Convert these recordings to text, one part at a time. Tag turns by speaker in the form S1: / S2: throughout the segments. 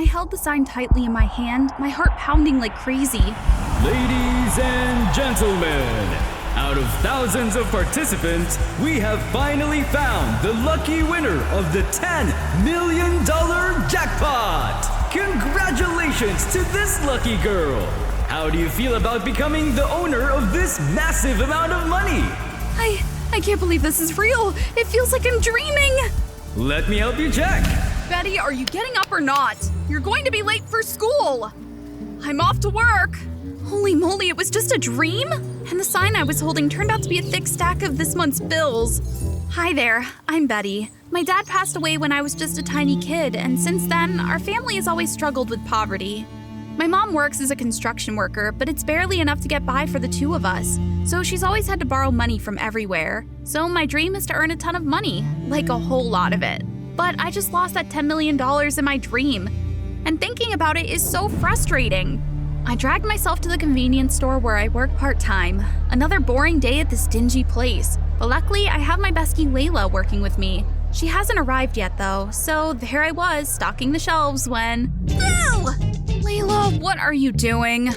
S1: held the sign tightly in my hand, my heart pounding like crazy.
S2: Ladies and gentlemen, out of thousands of participants, we have finally found the lucky winner of the $10 million jackpot! Congratulations to this lucky girl! How do you feel about becoming the owner of this massive amount of money?
S1: I can't believe this is real. It feels like I'm dreaming.
S2: Let me help you check.
S1: Betty, are you getting up or not? You're going to be late for school. I'm off to work. Holy moly, it was just a dream? And the sign I was holding turned out to be a thick stack of this month's bills. Hi there, I'm Betty. My dad passed away when I was just a tiny kid, and since then, our family has always struggled with poverty. My mom works as a construction worker, but it's barely enough to get by for the two of us. So she's always had to borrow money from everywhere. So my dream is to earn a ton of money, like a whole lot of it. But I just lost that $10 million in my dream. And thinking about it is so frustrating. I dragged myself to the convenience store where I work part-time. Another boring day at this dingy place. But luckily, I have my bestie Layla working with me. She hasn't arrived yet though, so there I was, stocking the shelves when… Boo! Layla, what are you doing?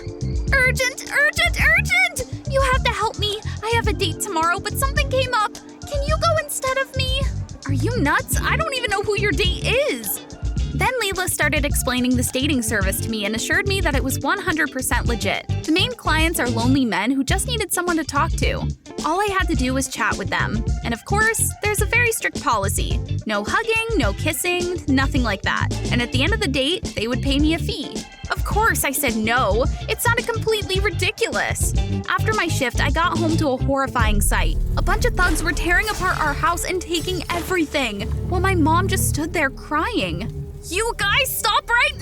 S1: Urgent, urgent, urgent! You have to help me. I have a date tomorrow, but something came up. Can you go instead of me? Are you nuts? I don't even know who your date is. Then Layla started explaining this dating service to me and assured me that it was 100% legit. The main clients are lonely men who just needed someone to talk to. All I had to do was chat with them. And of course, there's a very strict policy. No hugging, no kissing, nothing like that. And at the end of the date, they would pay me a fee. Of course, I said no. It sounded completely ridiculous. After my shift, I got home to a horrifying sight. A bunch of thugs were tearing apart our house and taking everything, while my mom just stood there crying. You guys stop right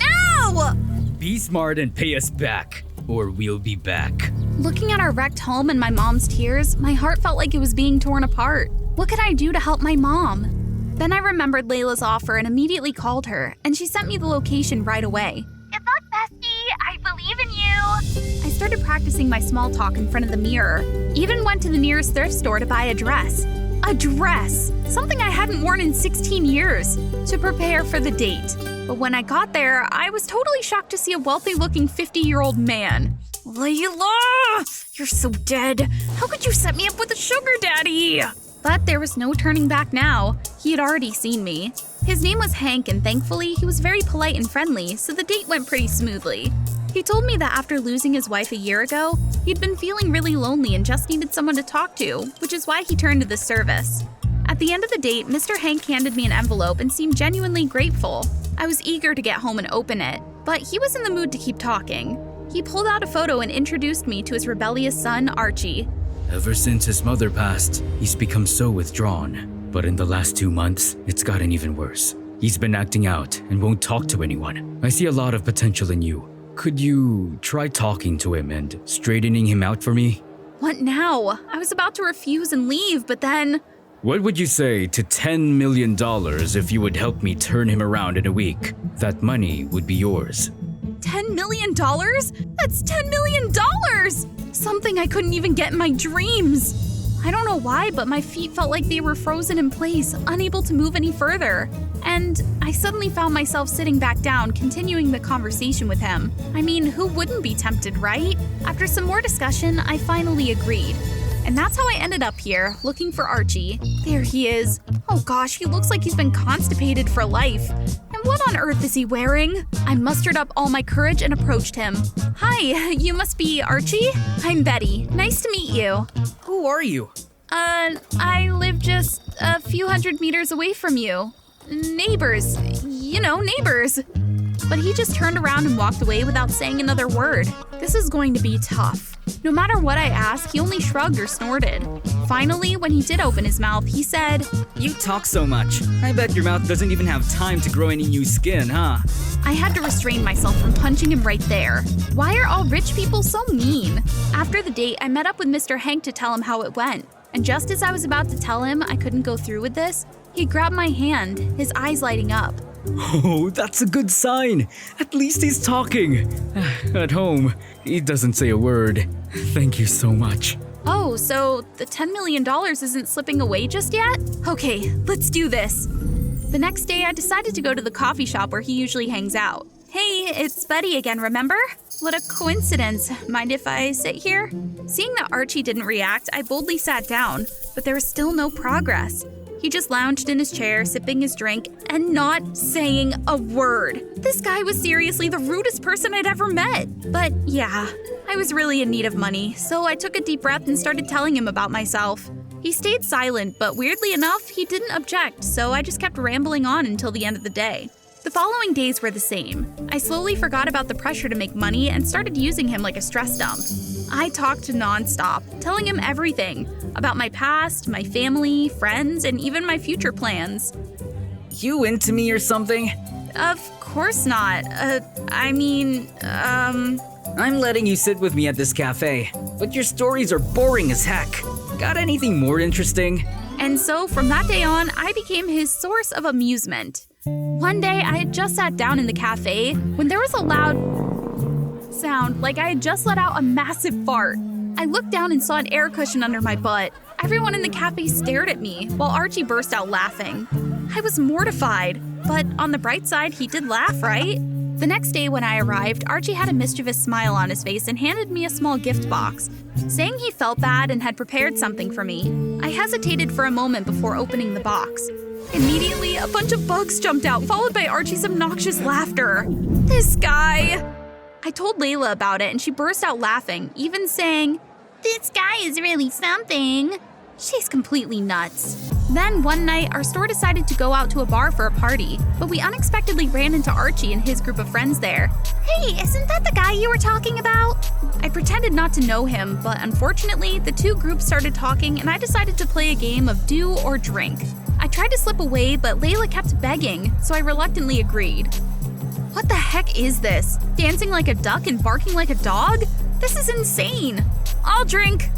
S1: now!
S2: Be smart and pay us back, or we'll be back.
S1: Looking at our wrecked home and my mom's tears, my heart felt like it was being torn apart. What could I do to help my mom? Then I remembered Layla's offer and immediately called her, and she sent me the location right away.
S3: Good luck, bestie. I believe in you.
S1: I started practicing my small talk in front of the mirror. Even went to the nearest thrift store to buy a dress. A dress! Something I hadn't worn in 16 years, to prepare for the date. But when I got there, I was totally shocked to see a wealthy-looking 50-year-old man. Layla! You're so dead. How could you set me up with a sugar daddy? But there was no turning back now. He had already seen me. His name was Hank, and thankfully, he was very polite and friendly, so the date went pretty smoothly. He told me that after losing his wife a year ago, he'd been feeling really lonely and just needed someone to talk to, which is why he turned to this service. At the end of the date, Mr. Hank handed me an envelope and seemed genuinely grateful. I was eager to get home and open it, but he was in the mood to keep talking. He pulled out a photo and introduced me to his rebellious son, Archie.
S4: Ever since his mother passed, he's become so withdrawn. But in the last 2 months, it's gotten even worse. He's been acting out and won't talk to anyone. I see a lot of potential in you. Could you try talking to him and straightening him out for me?
S1: What now? I was about to refuse and leave, but then…
S4: What would you say to $10 million if you would help me turn him around in a week? That money would be yours.
S1: $10 million? That's $10 million! Something I couldn't even get in my dreams. I don't know why, but my feet felt like they were frozen in place, unable to move any further. And I suddenly found myself sitting back down, continuing the conversation with him. I mean, who wouldn't be tempted, right? After some more discussion, I finally agreed. And that's how I ended up here, looking for Archie. There he is. Oh gosh, he looks like he's been constipated for life. And what on earth is he wearing? I mustered up all my courage and approached him. Hi, you must be Archie? I'm Betty. Nice to meet you.
S5: Who are you?
S1: I live just a few hundred meters away from you. Neighbors. You know, neighbors. But he just turned around and walked away without saying another word. This is going to be tough. No matter what I asked, he only shrugged or snorted. Finally, when he did open his mouth, he said,
S5: You talk so much. I bet your mouth doesn't even have time to grow any new skin, huh?
S1: I had to restrain myself from punching him right there. Why are all rich people so mean? After the date, I met up with Mr. Hank to tell him how it went. And just as I was about to tell him I couldn't go through with this, he grabbed my hand, his eyes lighting up.
S4: Oh, that's a good sign. At least he's talking. At home, he doesn't say a word. Thank you so much.
S1: Oh, so the $10 million isn't slipping away just yet? Okay, let's do this. The next day, I decided to go to the coffee shop where he usually hangs out. Hey, it's Betty again, remember? What a coincidence. Mind if I sit here? Seeing that Archie didn't react, I boldly sat down, but there was still no progress. He just lounged in his chair, sipping his drink, and not saying a word. This guy was seriously the rudest person I'd ever met. But yeah, I was really in need of money, so I took a deep breath and started telling him about myself. He stayed silent, but weirdly enough, he didn't object, so I just kept rambling on until the end of the day. The following days were the same. I slowly forgot about the pressure to make money and started using him like a stress dump. I talked nonstop, telling him everything about my past, my family, friends, and even my future plans.
S5: You into me or something?
S1: Of course not.
S5: I'm letting you sit with me at this cafe, but your stories are boring as heck. Got anything more interesting?
S1: And so from that day on, I became his source of amusement. One day, I had just sat down in the cafe when there was a loud sound, like I had just let out a massive fart. I looked down and saw an air cushion under my butt. Everyone in the cafe stared at me, while Archie burst out laughing. I was mortified, but on the bright side, he did laugh, right? The next day when I arrived, Archie had a mischievous smile on his face and handed me a small gift box, saying he felt bad and had prepared something for me. I hesitated for a moment before opening the box. Immediately, a bunch of bugs jumped out, followed by Archie's obnoxious laughter. This guy! I told Layla about it and she burst out laughing, even saying, "This guy is really something." She's completely nuts. Then one night, our store decided to go out to a bar for a party, but we unexpectedly ran into Archie and his group of friends there. "Hey, isn't that the guy you were talking about?" I pretended not to know him, but unfortunately, the two groups started talking and I decided to play a game of do or drink. I tried to slip away, but Layla kept begging, so I reluctantly agreed. What the heck is this? Dancing like a duck and barking like a dog? This is insane. I'll drink.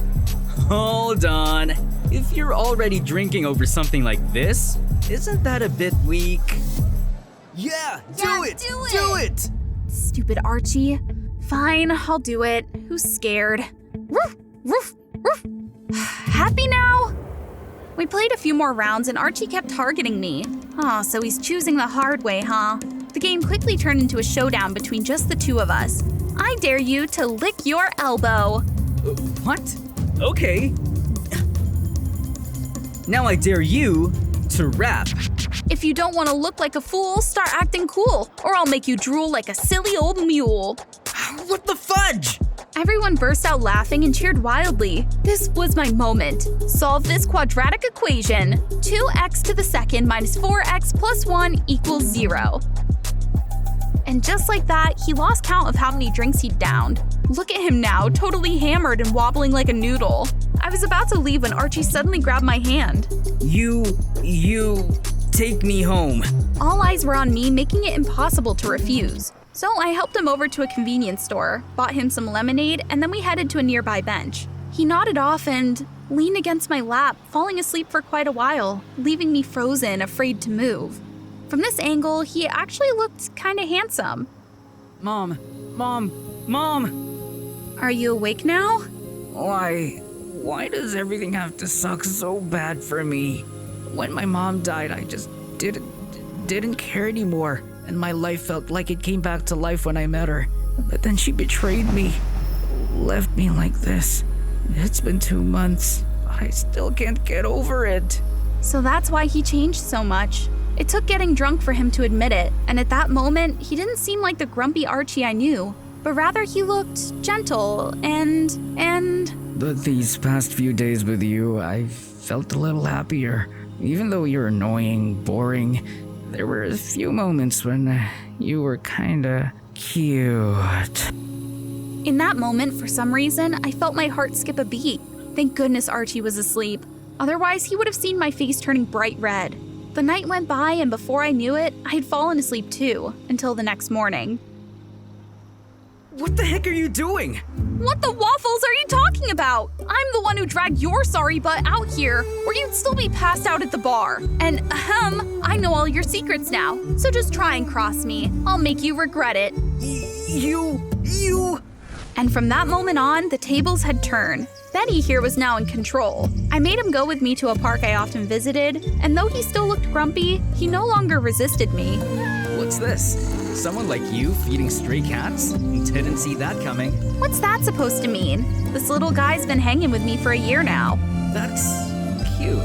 S5: Hold on. If you're already drinking over something like this, isn't that a bit weak?
S2: Yeah, do it!
S1: Stupid Archie. Fine, I'll do it. Who's scared? Woof, woof, woof. Happy now? We played a few more rounds and Archie kept targeting me. Oh, so he's choosing the hard way, huh? The game quickly turned into a showdown between just the two of us. I dare you to lick your elbow.
S5: What? Okay. Now I dare you to rap.
S1: If you don't want to look like a fool, start acting cool, or I'll make you drool like a silly old mule.
S5: What the fudge?
S1: Everyone burst out laughing and cheered wildly. This was my moment. Solve this quadratic equation. 2x to the second minus 4x plus 1 equals 0. And just like that, he lost count of how many drinks he'd downed. Look at him now, totally hammered and wobbling like a noodle. I was about to leave when Archie suddenly grabbed my hand.
S5: You take me home.
S1: All eyes were on me, making it impossible to refuse. So I helped him over to a convenience store, bought him some lemonade, and then we headed to a nearby bench. He nodded off and leaned against my lap, falling asleep for quite a while, leaving me frozen, afraid to move. From this angle, he actually looked kinda handsome.
S5: Mom.
S1: Are you awake now?
S5: Why does everything have to suck so bad for me? When my mom died, I just didn't care anymore. And my life felt like it came back to life when I met her. But then she betrayed me, left me like this. It's been 2 months, but I still can't get over it.
S1: So that's why he changed so much. It took getting drunk for him to admit it, and at that moment, he didn't seem like the grumpy Archie I knew, but rather he looked gentle and...
S5: But these past few days with you, I felt a little happier. Even though you're annoying, boring, there were a few moments when you were kinda cute.
S1: In that moment, for some reason, I felt my heart skip a beat. Thank goodness Archie was asleep. Otherwise, he would have seen my face turning bright red. The night went by, and before I knew it, I had fallen asleep too, until the next morning.
S5: What the heck are you doing?
S1: What the waffles are you talking about? I'm the one who dragged your sorry butt out here, or you'd still be passed out at the bar. And I know all your secrets now, so just try and cross me. I'll make you regret it.
S5: You...
S1: And from that moment on, the tables had turned. Betty here was now in control. I made him go with me to a park I often visited, and though he still looked grumpy, he no longer resisted me.
S5: What's this?
S4: Someone like you feeding stray cats? Didn't see that coming.
S1: What's that supposed to mean? This little guy's been hanging with me for a year now.
S4: That's cute.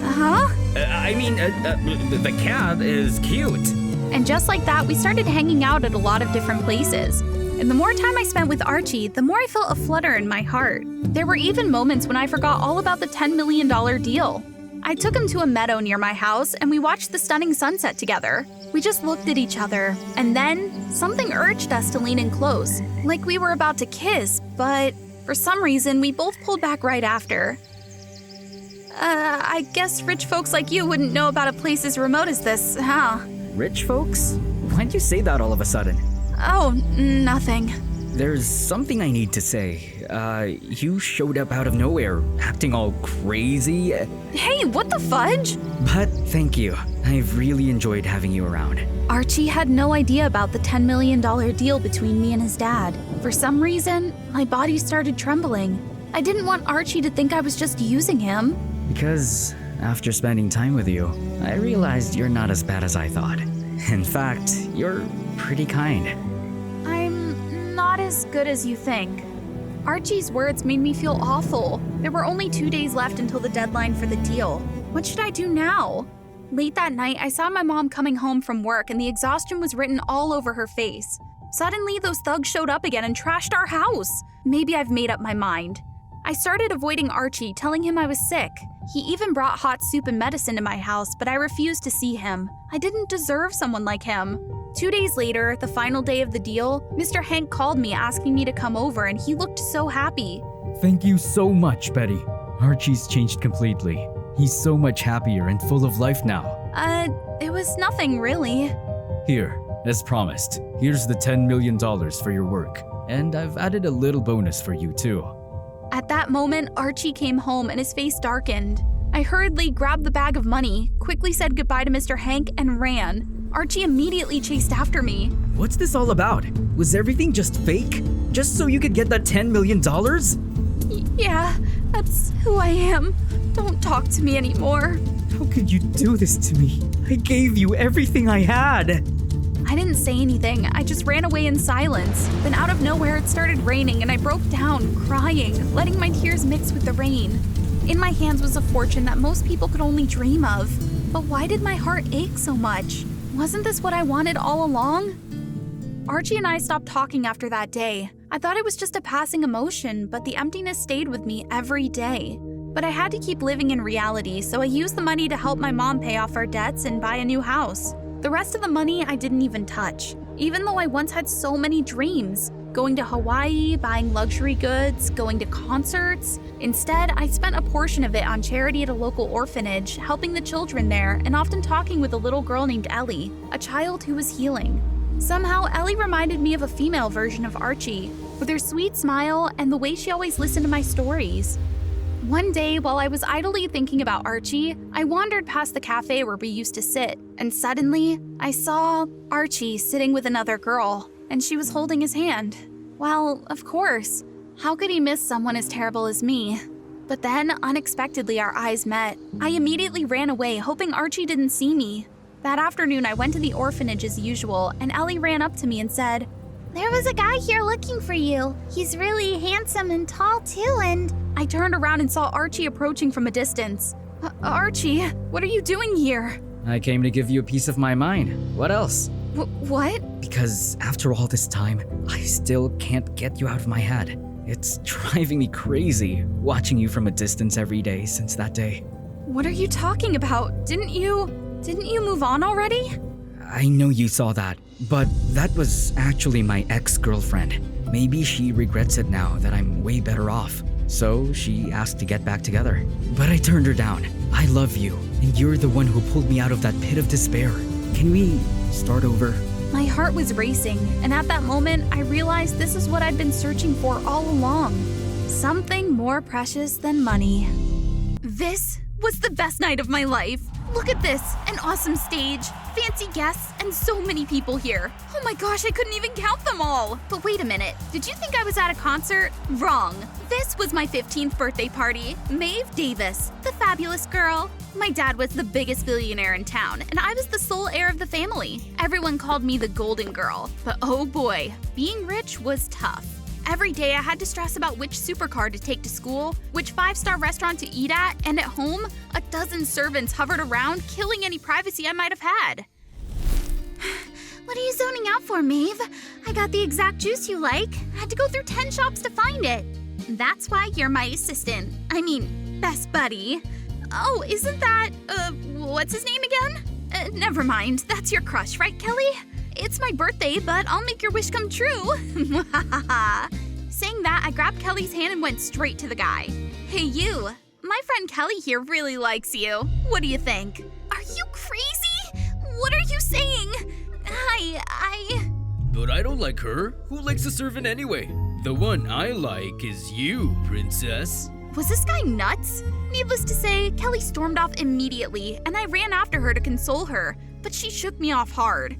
S1: Huh?
S4: The cat is cute.
S1: And just like that, we started hanging out at a lot of different places. And the more time I spent with Archie, the more I felt a flutter in my heart. There were even moments when I forgot all about the $10 million deal. I took him to a meadow near my house and we watched the stunning sunset together. We just looked at each other, and then something urged us to lean in close, like we were about to kiss, but for some reason, we both pulled back right after. I guess rich folks like you wouldn't know about a place as remote as this, huh?
S4: Rich folks? Why'd you say that all of a sudden?
S1: Oh, nothing.
S4: There's something I need to say. You showed up out of nowhere, acting all crazy.
S1: Hey, what the fudge?
S4: But thank you. I've really enjoyed having you around.
S1: Archie had no idea about the $10 million deal between me and his dad. For some reason, my body started trembling. I didn't want Archie to think I was just using him.
S4: Because after spending time with you, I realized you're not as bad as I thought. In fact, you're pretty kind.
S1: I'm not as good as you think. Archie's words made me feel awful. There were only 2 days left until the deadline for the deal. What should I do now? Late that night, I saw my mom coming home from work and the exhaustion was written all over her face. Suddenly, those thugs showed up again and trashed our house. Maybe I've made up my mind. I started avoiding Archie, telling him I was sick. He even brought hot soup and medicine to my house, but I refused to see him. I didn't deserve someone like him. 2 days later, the final day of the deal, Mr. Hank called me asking me to come over and he looked so happy.
S4: Thank you so much, Betty. Archie's changed completely. He's so much happier and full of life now.
S1: It was nothing really.
S4: Here, as promised, here's the $10 million for your work. And I've added a little bonus for you too.
S1: At that moment, Archie came home and his face darkened. I hurriedly grabbed the bag of money, quickly said goodbye to Mr. Hank, and ran. Archie immediately chased after me.
S4: What's this all about? Was everything just fake? Just so you could get that $10 million?
S1: Yeah, that's who I am. Don't talk to me anymore.
S4: How could you do this to me? I gave you everything I had.
S1: I didn't say anything. I just ran away in silence. Then out of nowhere, it started raining and I broke down, crying, letting my tears mix with the rain. In my hands was a fortune that most people could only dream of. But why did my heart ache so much? Wasn't this what I wanted all along? Archie and I stopped talking after that day. I thought it was just a passing emotion, but the emptiness stayed with me every day. But I had to keep living in reality, so I used the money to help my mom pay off our debts and buy a new house. The rest of the money I didn't even touch, even though I once had so many dreams. Going to Hawaii, buying luxury goods, going to concerts. Instead, I spent a portion of it on charity at a local orphanage, helping the children there, and often talking with a little girl named Ellie, a child who was healing. Somehow, Ellie reminded me of a female version of Archie, with her sweet smile and the way she always listened to my stories. One day, while I was idly thinking about Archie, I wandered past the cafe where we used to sit, and suddenly, I saw Archie sitting with another girl, and she was holding his hand. Well, of course. How could he miss someone as terrible as me? But then, unexpectedly, our eyes met. I immediately ran away, hoping Archie didn't see me. That afternoon, I went to the orphanage as usual, and Ellie ran up to me and said,
S3: There was a guy here looking for you. He's really handsome and tall too, and...
S1: I turned around and saw Archie approaching from a distance. Archie, what are you doing here?
S4: I came to give you a piece of my mind. What else?
S1: What?
S4: Because after all this time, I still can't get you out of my head. It's driving me crazy, watching you from a distance every day since that day.
S1: What are you talking about? Didn't you move on already?
S4: I know you saw that, but that was actually my ex-girlfriend. Maybe she regrets it now that I'm way better off. So she asked to get back together. But I turned her down. I love you, and you're the one who pulled me out of that pit of despair. Can we start over?
S1: My heart was racing, and at that moment, I realized this is what I'd been searching for all along. Something more precious than money. This was the best night of my life. Look at this, an awesome stage, fancy guests, and so many people here. Oh my gosh, I couldn't even count them all. But wait a minute, did you think I was at a concert? Wrong. This was my 15th birthday party. Maeve Davis, the fabulous girl. My dad was the biggest billionaire in town, and I was the sole heir of the family. Everyone called me the golden girl, but oh boy, being rich was tough. Every day I had to stress about which supercar to take to school, which 5-star restaurant to eat at, and at home, a dozen servants hovered around, killing any privacy I might have had.
S3: What are you zoning out for, Maeve? I got the exact juice you like. Had to go through 10 shops to find it.
S1: That's why you're my assistant. I mean, best buddy. Oh, isn't that, what's his name again? Never mind, that's your crush, right, Kelly? It's my birthday, but I'll make your wish come true. Saying that, I grabbed Kelly's hand and went straight to the guy. Hey, you. My friend Kelly here really likes you. What do you think? Are you crazy? What are you saying?
S2: But I don't like her. Who likes a servant anyway? The one I like is you, princess.
S1: Was this guy nuts? Needless to say, Kelly stormed off immediately, and I ran after her to console her, but she shook me off hard.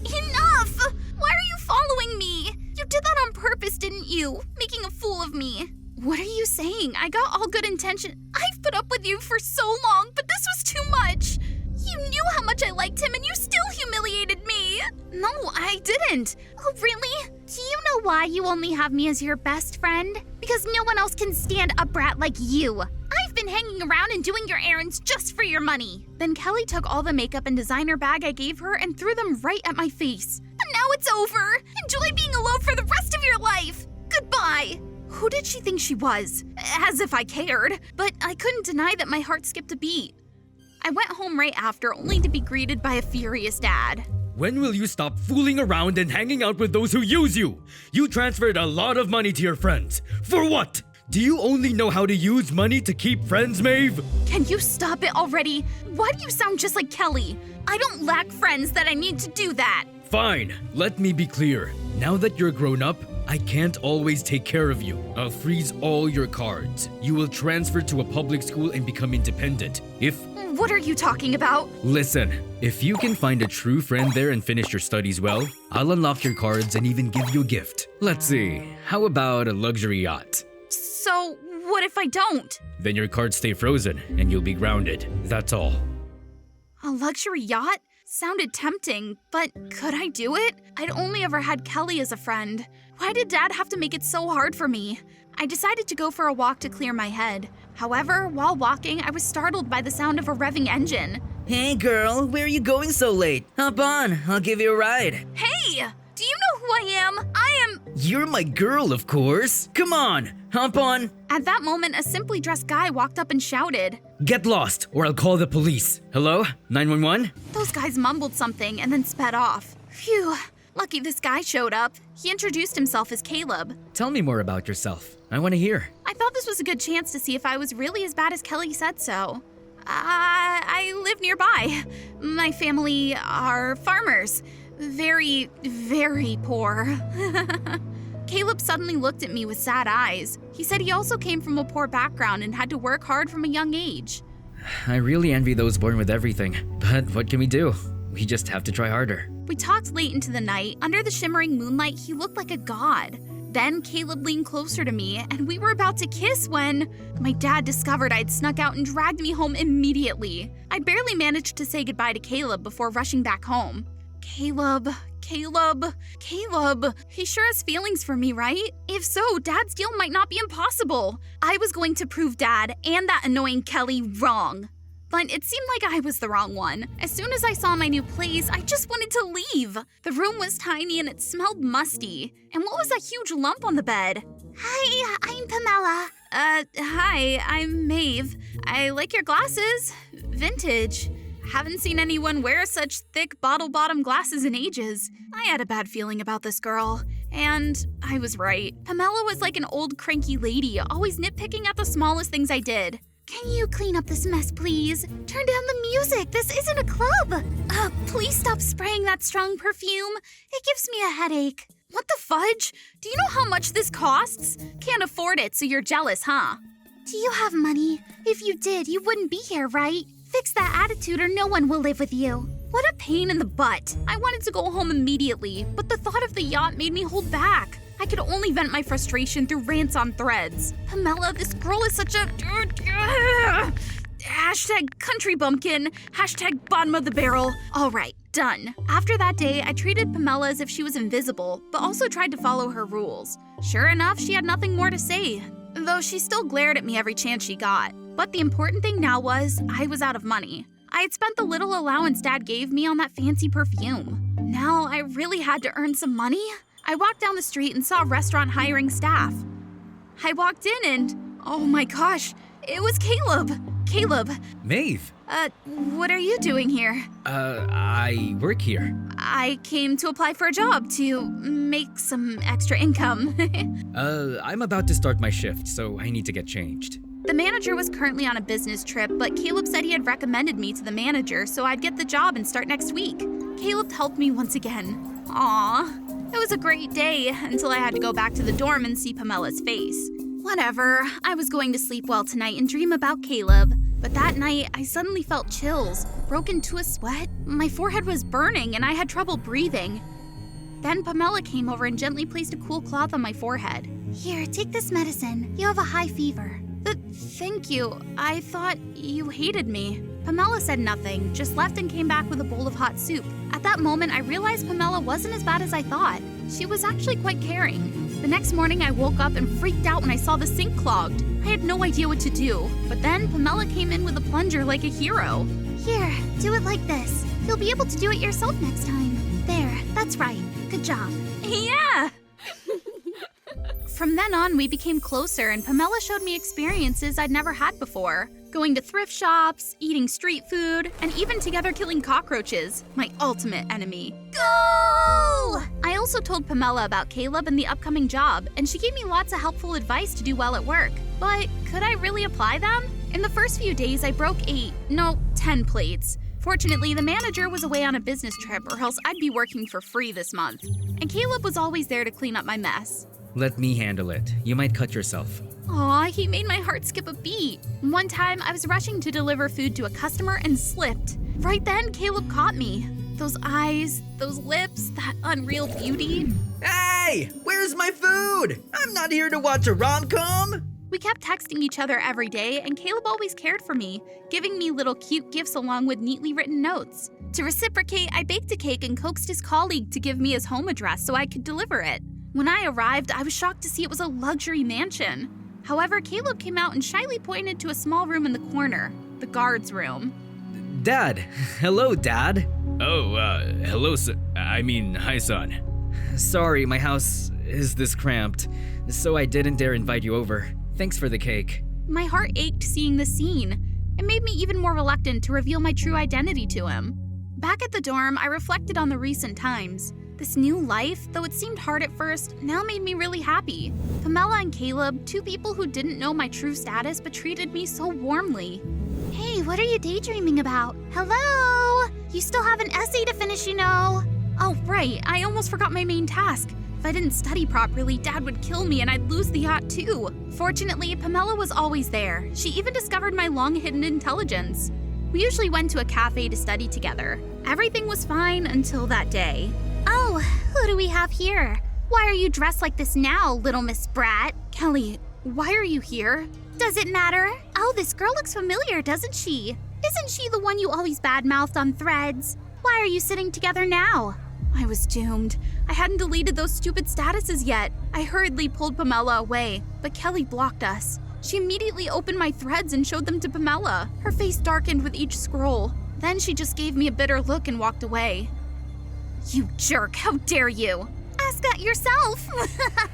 S1: Enough! Why are you following me? You did that on purpose, didn't you? Making a fool of me. What are you saying? I got all good intention. I've put up with you for so long, but this was too much. You knew how much I liked him and you still humiliated me. No, I didn't.
S3: Oh, really? Do you know why you only have me as your best friend? Because no one else can stand a brat like you. I've been hanging around and doing your errands just for your money.
S1: Then Kelly took all the makeup and designer bag I gave her and threw them right at my face. And now it's over. Enjoy being alone for the rest of your life. Goodbye. Who did she think she was? As if I cared. But I couldn't deny that my heart skipped a beat. I went home right after, only to be greeted by a furious dad.
S2: When will you stop fooling around and hanging out with those who use you? You transferred a lot of money to your friends. For what? Do you only know how to use money to keep friends, Maeve?
S1: Can you stop it already? Why do you sound just like Kelly? I don't lack friends that I need to do that.
S2: Fine, let me be clear. Now that you're grown up, I can't always take care of you. I'll freeze all your cards. You will transfer to a public school and become independent.
S1: What are you talking about?
S2: Listen, if you can find a true friend there and finish your studies well, I'll unlock your cards and even give you a gift. Let's see, how about a luxury yacht?
S1: So, what if I don't?
S2: Then your cards stay frozen and you'll be grounded. That's all.
S1: A luxury yacht? Sounded tempting, but could I do it? I'd only ever had Kelly as a friend. Why did Dad have to make it so hard for me? I decided to go for a walk to clear my head. However, while walking, I was startled by the sound of a revving engine.
S5: Hey girl, where are you going so late? Hop on, I'll give you a ride.
S1: Hey! Do you know who I am?
S5: You're my girl, of course. Come on, hop on.
S1: At that moment, a simply dressed guy walked up and shouted.
S2: Get lost, or I'll call the police. Hello? 911?
S1: Those guys mumbled something and then sped off. Phew. Lucky this guy showed up. He introduced himself as Caleb.
S2: Tell me more about yourself. I want to hear.
S1: I thought this was a good chance to see if I was really as bad as Kelly said so. I live nearby. My family are farmers. Very, very poor. Caleb suddenly looked at me with sad eyes. He said he also came from a poor background and had to work hard from a young age.
S2: I really envy those born with everything. But what can we do? We just have to try harder.
S1: We talked late into the night. Under the shimmering moonlight, he looked like a god. Then Caleb leaned closer to me, and we were about to kiss when my dad discovered I'd snuck out and dragged me home immediately. I barely managed to say goodbye to Caleb before rushing back home. Caleb. He sure has feelings for me, right? If so, Dad's deal might not be impossible. I was going to prove Dad and that annoying Kelly wrong. But it seemed like I was the wrong one. As soon as I saw my new place, I just wanted to leave. The room was tiny and it smelled musty. And what was that huge lump on the bed?
S3: Hi, I'm Pamela.
S1: Hi, I'm Maeve. I like your glasses. Vintage. Haven't seen anyone wear such thick bottle-bottom glasses in ages. I had a bad feeling about this girl. And I was right. Pamela was like an old cranky lady, always nitpicking at the smallest things I did.
S3: Can you clean up this mess, please? Turn down the music. This isn't a club.
S1: Please stop spraying that strong perfume. It gives me a headache. What the fudge? Do you know how much this costs? Can't afford it, so you're jealous, huh?
S3: Do you have money? If you did, you wouldn't be here, right? Fix that attitude or no one will live with you.
S1: What a pain in the butt. I wanted to go home immediately, but the thought of the yacht made me hold back. I could only vent my frustration through rants on Threads. Pamela, this girl is such a... Hashtag country bumpkin. Hashtag bottom of the barrel. All right, done. After that day, I treated Pamela as if she was invisible, but also tried to follow her rules. Sure enough, she had nothing more to say, though she still glared at me every chance she got. But the important thing now was, I was out of money. I had spent the little allowance Dad gave me on that fancy perfume. Now I really had to earn some money. I walked down the street and saw a restaurant hiring staff. I walked in and, oh my gosh, it was Caleb. Caleb.
S4: Maeve!
S1: What are you doing here?
S4: I work here.
S1: I came to apply for a job to make some extra income.
S4: I'm about to start my shift, so I need to get changed.
S1: The manager was currently on a business trip, but Caleb said he had recommended me to the manager, so I'd get the job and start next week. Caleb helped me once again. Aww. It was a great day until I had to go back to the dorm and see Pamela's face. Whatever, I was going to sleep well tonight and dream about Caleb. But that night, I suddenly felt chills, broke into a sweat. My forehead was burning and I had trouble breathing. Then Pamela came over and gently placed a cool cloth on my forehead.
S3: Here, take this medicine. You have a high fever.
S1: Thank you. I thought you hated me. Pamela said nothing, just left and came back with a bowl of hot soup. At that moment, I realized Pamela wasn't as bad as I thought. She was actually quite caring. The next morning, I woke up and freaked out when I saw the sink clogged. I had no idea what to do. But then Pamela came in with a plunger like a hero.
S3: Here, do it like this. You'll be able to do it yourself next time. There, that's right. Good job.
S1: Yeah! From then on, we became closer, and Pamela showed me experiences I'd never had before. Going to thrift shops, eating street food, and even together killing cockroaches, my ultimate enemy.
S3: Go!
S1: I also told Pamela about Caleb and the upcoming job, and she gave me lots of helpful advice to do well at work. But could I really apply them? In the first few days, I broke 10 plates. Fortunately, the manager was away on a business trip, or else I'd be working for free this month. And Caleb was always there to clean up my mess.
S4: Let me handle it. You might cut yourself.
S1: Aw, he made my heart skip a beat. One time, I was rushing to deliver food to a customer and slipped. Right then, Caleb caught me. Those eyes, those lips, that unreal beauty.
S6: Hey! Where's my food? I'm not here to watch a rom-com!
S1: We kept texting each other every day, and Caleb always cared for me, giving me little cute gifts along with neatly written notes. To reciprocate, I baked a cake and coaxed his colleague to give me his home address so I could deliver it. When I arrived, I was shocked to see it was a luxury mansion. However, Caleb came out and shyly pointed to a small room in the corner, the guard's room.
S4: Dad! Hello, Dad! Oh, hello, hi, son. Sorry, my house is this cramped, so I didn't dare invite you over. Thanks for the cake.
S1: My heart ached seeing the scene. It made me even more reluctant to reveal my true identity to him. Back at the dorm, I reflected on the recent times. This new life, though it seemed hard at first, now made me really happy. Pamela and Caleb, two people who didn't know my true status but treated me so warmly.
S3: Hey, what are you daydreaming about? Hello? You still have an essay to finish, you know.
S1: Oh, right, I almost forgot my main task. If I didn't study properly, Dad would kill me and I'd lose the yacht too. Fortunately, Pamela was always there. She even discovered my long-hidden intelligence. We usually went to a cafe to study together. Everything was fine until that day.
S3: Oh, who do we have here? Why are you dressed like this now, little Miss Brat?
S1: Kelly, why are you here?
S3: Does it matter? Oh, this girl looks familiar, doesn't she? Isn't she the one you always badmouthed on Threads? Why are you sitting together now?
S1: I was doomed. I hadn't deleted those stupid statuses yet. I hurriedly pulled Pamela away, but Kelly blocked us. She immediately opened my threads and showed them to Pamela. Her face darkened with each scroll. Then she just gave me a bitter look and walked away. You jerk, how dare you?
S3: Ask that yourself.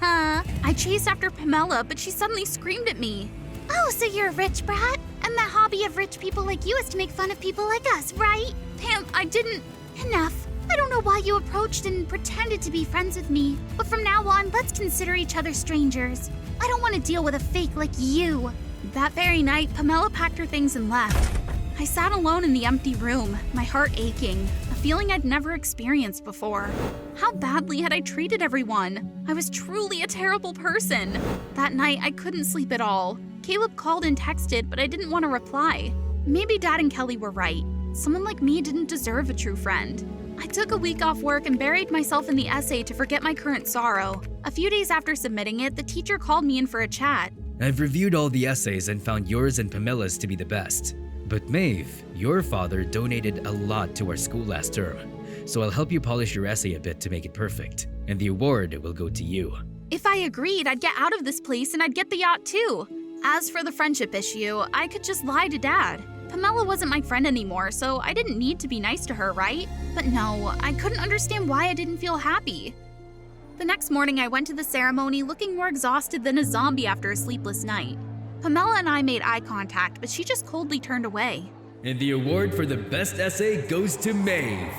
S1: I chased after Pamela, but she suddenly screamed at me.
S3: Oh, so you're a rich brat? And the hobby of rich people like you is to make fun of people like us, right?
S1: Pam, I didn't...
S3: Enough. I don't know why you approached and pretended to be friends with me, but from now on, let's consider each other strangers. I don't want to deal with a fake like you.
S1: That very night, Pamela packed her things and left. I sat alone in the empty room, my heart aching, a feeling I'd never experienced before. How badly had I treated everyone? I was truly a terrible person. That night, I couldn't sleep at all. Caleb called and texted, but I didn't want to reply. Maybe Dad and Kelly were right. Someone like me didn't deserve a true friend. I took a week off work and buried myself in the essay to forget my current sorrow. A few days after submitting it, the teacher called me in for a chat.
S4: I've reviewed all the essays and found yours and Pamela's to be the best. But Maeve, your father donated a lot to our school last term, so I'll help you polish your essay a bit to make it perfect, and the award will go to you.
S1: If I agreed, I'd get out of this place and I'd get the yacht too. As for the friendship issue, I could just lie to Dad. Pamela wasn't my friend anymore, so I didn't need to be nice to her, right? But no, I couldn't understand why I didn't feel happy. The next morning, I went to the ceremony looking more exhausted than a zombie after a sleepless night. Pamela and I made eye contact, but she just coldly turned away.
S2: And the award for the best essay goes to Maeve.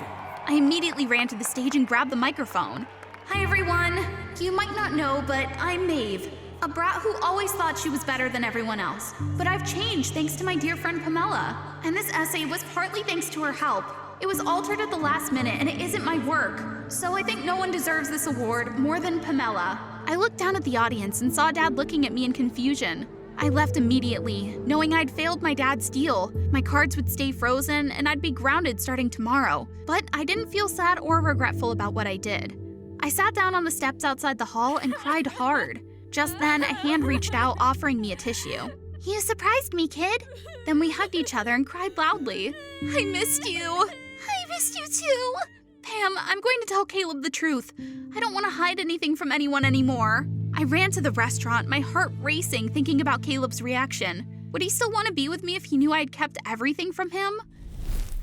S1: I immediately ran to the stage and grabbed the microphone. Hi everyone! You might not know, but I'm Maeve, a brat who always thought she was better than everyone else. But I've changed thanks to my dear friend Pamela. And this essay was partly thanks to her help. It was altered at the last minute and it isn't my work. So I think no one deserves this award more than Pamela. I looked down at the audience and saw Dad looking at me in confusion. I left immediately, knowing I'd failed my dad's deal. My cards would stay frozen and I'd be grounded starting tomorrow. But I didn't feel sad or regretful about what I did. I sat down on the steps outside the hall and cried hard. Just then, a hand reached out offering me a tissue.
S3: You surprised me, kid.
S1: Then we hugged each other and cried loudly. I missed you.
S3: I missed you too.
S1: Pam, I'm going to tell Caleb the truth. I don't want to hide anything from anyone anymore. I ran to the restaurant, my heart racing, thinking about Caleb's reaction. Would he still want to be with me if he knew I'd kept everything from him?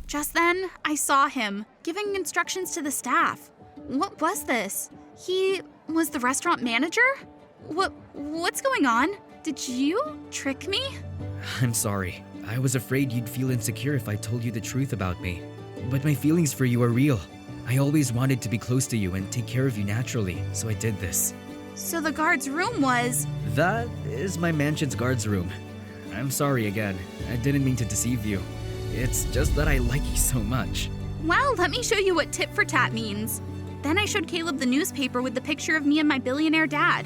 S1: Just then, I saw him, giving instructions to the staff. What was this? He was the restaurant manager? What's going on? Did you trick me?
S4: I'm sorry. I was afraid you'd feel insecure if I told you the truth about me. But my feelings for you are real. I always wanted to be close to you and take care of you naturally, so I did this.
S1: So the guard's room was…
S4: That is my mansion's guard's room. I'm sorry again. I didn't mean to deceive you. It's just that I like you so much.
S1: Well, let me show you what tit for tat means. Then I showed Caleb the newspaper with the picture of me and my billionaire dad.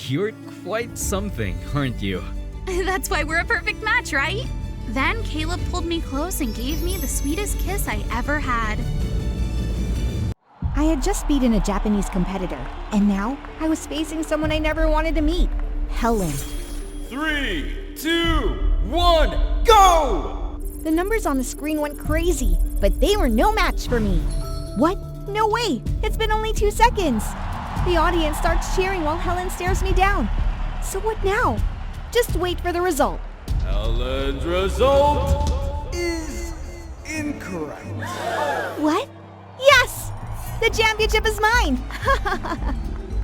S4: You're quite something, aren't you?
S1: That's why we're a perfect match, right? Then Caleb pulled me close and gave me the sweetest kiss I ever had.
S7: I had just beaten a Japanese competitor, and now I was facing someone I never wanted to meet, Helen.
S2: 3, 2, 1, go!
S7: The numbers on the screen went crazy, but they were no match for me. What? No way! It's been only 2 seconds! The audience starts cheering while Helen stares me down. So what now? Just wait for the result.
S2: Helen's result is incorrect.
S7: What? Yes! The championship is mine!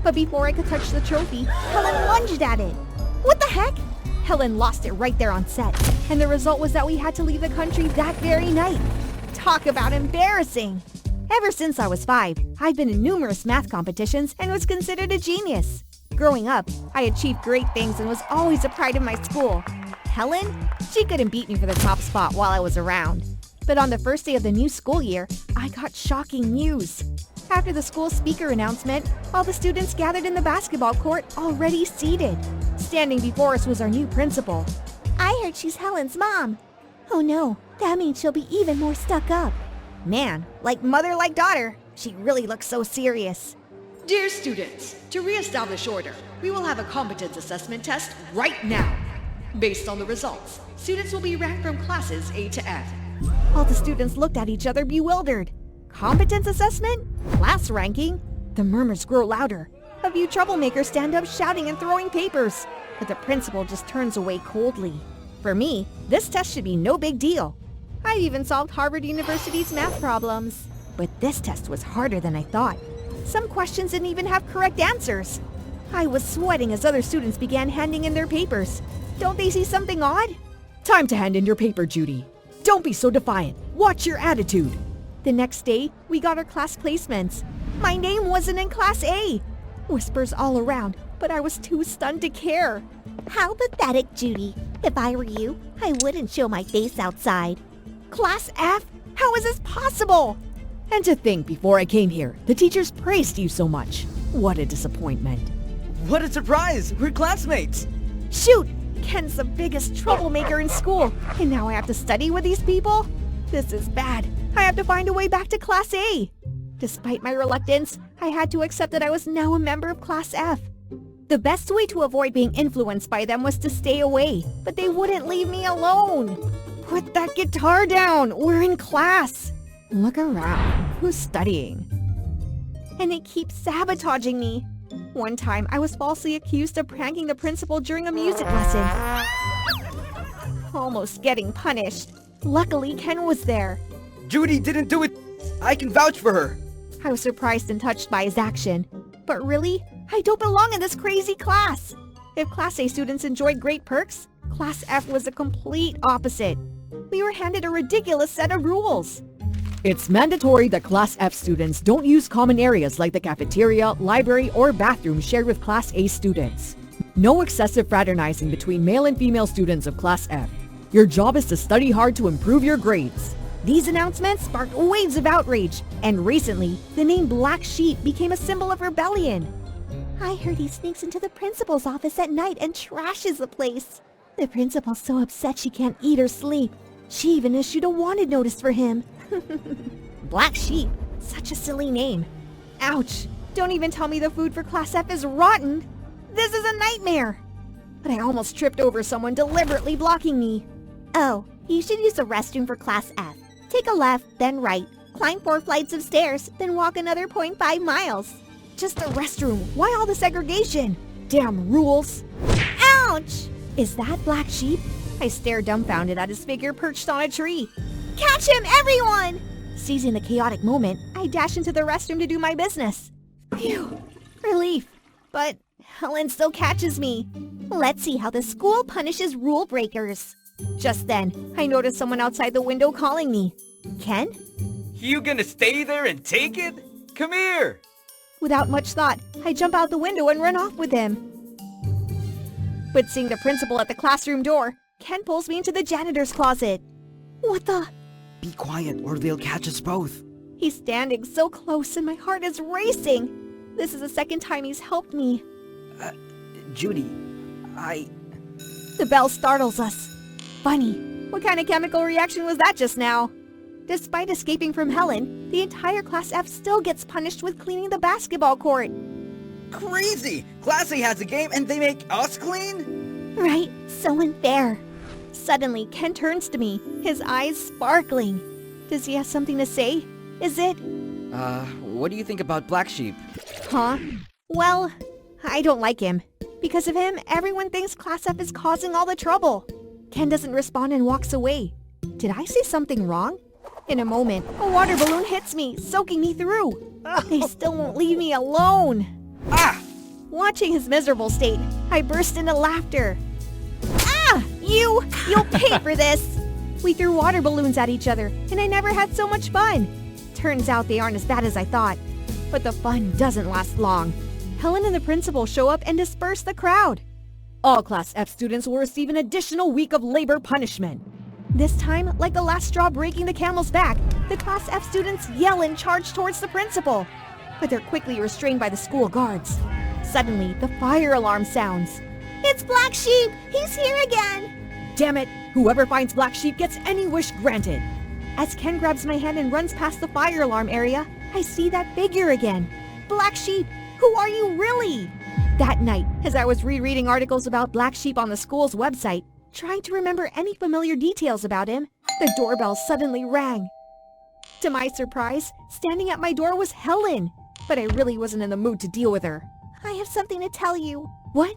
S7: But before I could touch the trophy, Helen lunged at it. What the heck? Helen lost it right there on set, and the result was that we had to leave the country that very night. Talk about embarrassing! Ever since I was 5, I've been in numerous math competitions and was considered a genius. Growing up, I achieved great things and was always a pride of my school. Helen? She couldn't beat me for the top spot while I was around. But on the first day of the new school year, I got shocking news. After the school speaker announcement, all the students gathered in the basketball court already seated. Standing before us was our new principal. I heard she's Helen's mom. Oh no, that means she'll be even more stuck up. Man, like mother like daughter, she really looks so serious.
S8: Dear students, to re-establish order, we will have a competence assessment test right now. Based on the results, students will be ranked from classes A to F.
S7: All the students looked at each other bewildered. Competence assessment? Class ranking? The murmurs grow louder. A few troublemakers stand up shouting and throwing papers, but the principal just turns away coldly. For me, this test should be no big deal. I've even solved Harvard University's math problems. But this test was harder than I thought. Some questions didn't even have correct answers. I was sweating as other students began handing in their papers. Don't they see something odd?
S8: Time to hand in your paper, Judy. Don't be so defiant. Watch your attitude.
S7: The next day, we got our class placements. My name wasn't in Class A. Whispers all around, but I was too stunned to care.
S3: How pathetic, Judy. If I were you, I wouldn't show my face outside.
S7: Class F? How is this possible?
S8: And to think, before I came here, the teachers praised you so much. What a disappointment.
S6: What a surprise! We're classmates!
S7: Shoot! Ken's the biggest troublemaker in school, and now I have to study with these people? This is bad. I have to find a way back to Class A. Despite my reluctance, I had to accept that I was now a member of Class F. The best way to avoid being influenced by them was to stay away, but they wouldn't leave me alone. Put that guitar down! We're in class! Look around. Who's studying? And they keep sabotaging me. One time, I was falsely accused of pranking the principal during a music lesson. Almost getting punished. Luckily, Ken was there.
S6: Judy didn't do it. I can vouch for her.
S7: I was surprised and touched by his action. But really, I don't belong in this crazy class. If Class A students enjoyed great perks, Class F was the complete opposite. We were handed a ridiculous set of rules.
S9: It's mandatory that Class F students don't use common areas like the cafeteria, library, or bathroom shared with Class A students. No excessive fraternizing between male and female students of Class F. Your job is to study hard to improve your grades.
S7: These announcements sparked waves of outrage, and recently, the name Black Sheep became a symbol of rebellion. I heard he sneaks into the principal's office at night and trashes the place. The principal's so upset she can't eat or sleep. She even issued a wanted notice for him. Black Sheep, such a silly name. Ouch, don't even tell me the food for Class F is rotten. This is a nightmare. But I almost tripped over someone deliberately blocking me. Oh, you should use the restroom for Class F. Take a left, then right, climb 4 flights of stairs, then walk another 0.5 miles. Just a restroom, why all the segregation? Damn rules. Ouch! Is that Black Sheep? I stare dumbfounded at his figure perched on a tree. Catch him, everyone! Seizing the chaotic moment, I dash into the restroom to do my business. Phew, relief. But Helen still catches me. Let's see how the school punishes rule breakers. Just then, I noticed someone outside the window calling me. Ken?
S6: You gonna stay there and take it? Come here!
S7: Without much thought, I jump out the window and run off with him. But seeing the principal at the classroom door, Ken pulls me into the janitor's closet. What the?
S6: Be quiet or they'll catch us both.
S7: He's standing so close and my heart is racing. This is the second time he's helped me.
S6: Judy,
S7: The bell startles us. Funny, what kind of chemical reaction was that just now? Despite escaping from Helen, the entire Class F still gets punished with cleaning the basketball court.
S6: Crazy! Class A has a game and they make us clean?
S7: Right, so unfair. Suddenly, Ken turns to me, his eyes sparkling. Does he have something to say? Is it...
S6: What do you think about Black Sheep?
S7: Huh? Well, I don't like him. Because of him, everyone thinks Class F is causing all the trouble. Ken doesn't respond and walks away. Did I say something wrong? In a moment, a water balloon hits me, soaking me through. They still won't leave me alone.
S6: Ah!
S7: Watching his miserable state, I burst into laughter. Ah! You'll pay for this! We threw water balloons at each other, and I never had so much fun. Turns out they aren't as bad as I thought. But the fun doesn't last long. Helen and the principal show up and disperse the crowd.
S9: All Class F students will receive an additional week of labor punishment.
S7: This time, like the last straw breaking the camel's back, the Class F students yell and charge towards the principal. But they're quickly restrained by the school guards. Suddenly, the fire alarm sounds. It's Black Sheep! He's here again!
S9: Damn it! Whoever finds Black Sheep gets any wish granted.
S7: As Ken grabs my hand and runs past the fire alarm area, I see that figure again. Black Sheep, who are you really? That night, as I was rereading articles about Black Sheep on the school's website, trying to remember any familiar details about him, the doorbell suddenly rang. To my surprise, standing at my door was Helen, but I really wasn't in the mood to deal with her. I have something to tell you. What?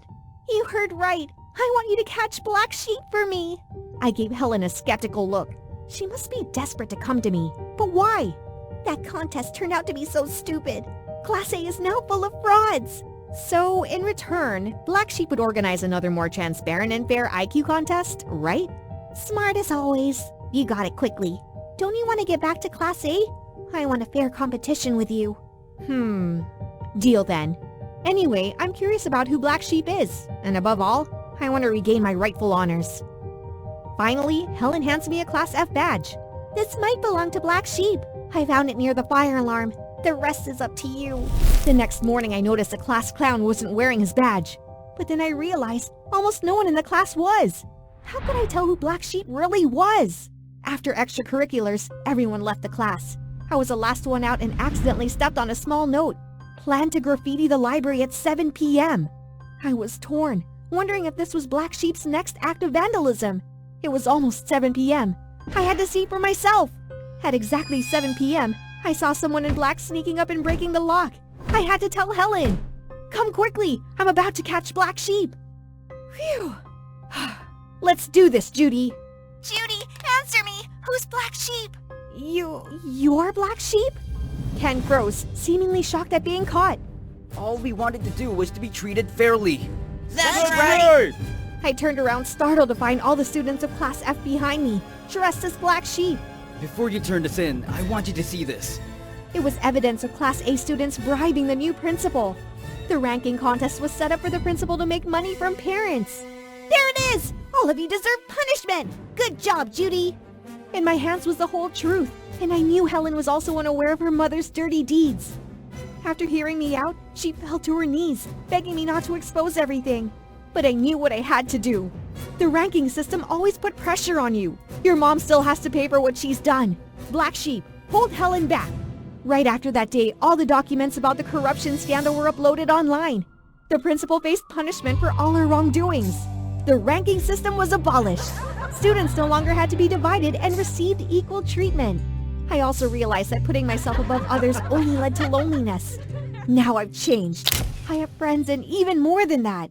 S7: You heard right. I want you to catch Black Sheep for me. I gave Helen a skeptical look. She must be desperate to come to me. But why? That contest turned out to be so stupid. Class A is now full of frauds. So, in return, Black Sheep would organize another more transparent and fair IQ contest, right? Smart as always. You got it quickly. Don't you want to get back to Class A? I want a fair competition with you. Deal then. Anyway, I'm curious about who Black Sheep is. And above all, I want to regain my rightful honors. Finally, Helen hands me a Class F badge. This might belong to Black Sheep. I found it near the fire alarm. The rest is up to you. The next morning, I noticed the class clown wasn't wearing his badge. But then I realized almost no one in the class was. How could I tell who Black Sheep really was? After extracurriculars, everyone left the class. I was the last one out and accidentally stepped on a small note. Planned to graffiti the library at 7 p.m. I was torn, wondering if this was Black Sheep's next act of vandalism. It was almost 7 p.m. I had to see for myself. At exactly 7 p.m., I saw someone in black sneaking up and breaking the lock. I had to tell Helen. Come quickly, I'm about to catch black sheep. Phew. Let's do this, Judy.
S3: Judy, answer me! Who's Black Sheep?
S7: You're black sheep? Ken froze, seemingly shocked at being caught.
S6: All we wanted to do was to be treated fairly.
S8: That's right!
S7: I turned around startled to find all the students of Class F behind me, dressed as black sheep.
S6: Before you turn this in, I want you to see this.
S7: It was evidence of Class A students bribing the new principal. The ranking contest was set up for the principal to make money from parents. There it is! All of you deserve punishment! Good job, Judy! In my hands was the whole truth, and I knew Helen was also unaware of her mother's dirty deeds. After hearing me out, she fell to her knees, begging me not to expose everything. But I knew what I had to do. The ranking system always put pressure on you. Your mom still has to pay for what she's done. Black Sheep, hold Helen back. Right after that day, all the documents about the corruption scandal were uploaded online. The principal faced punishment for all her wrongdoings. The ranking system was abolished. Students no longer had to be divided and received equal treatment. I also realized that putting myself above others only led to loneliness. Now I've changed. I have friends and even more than that.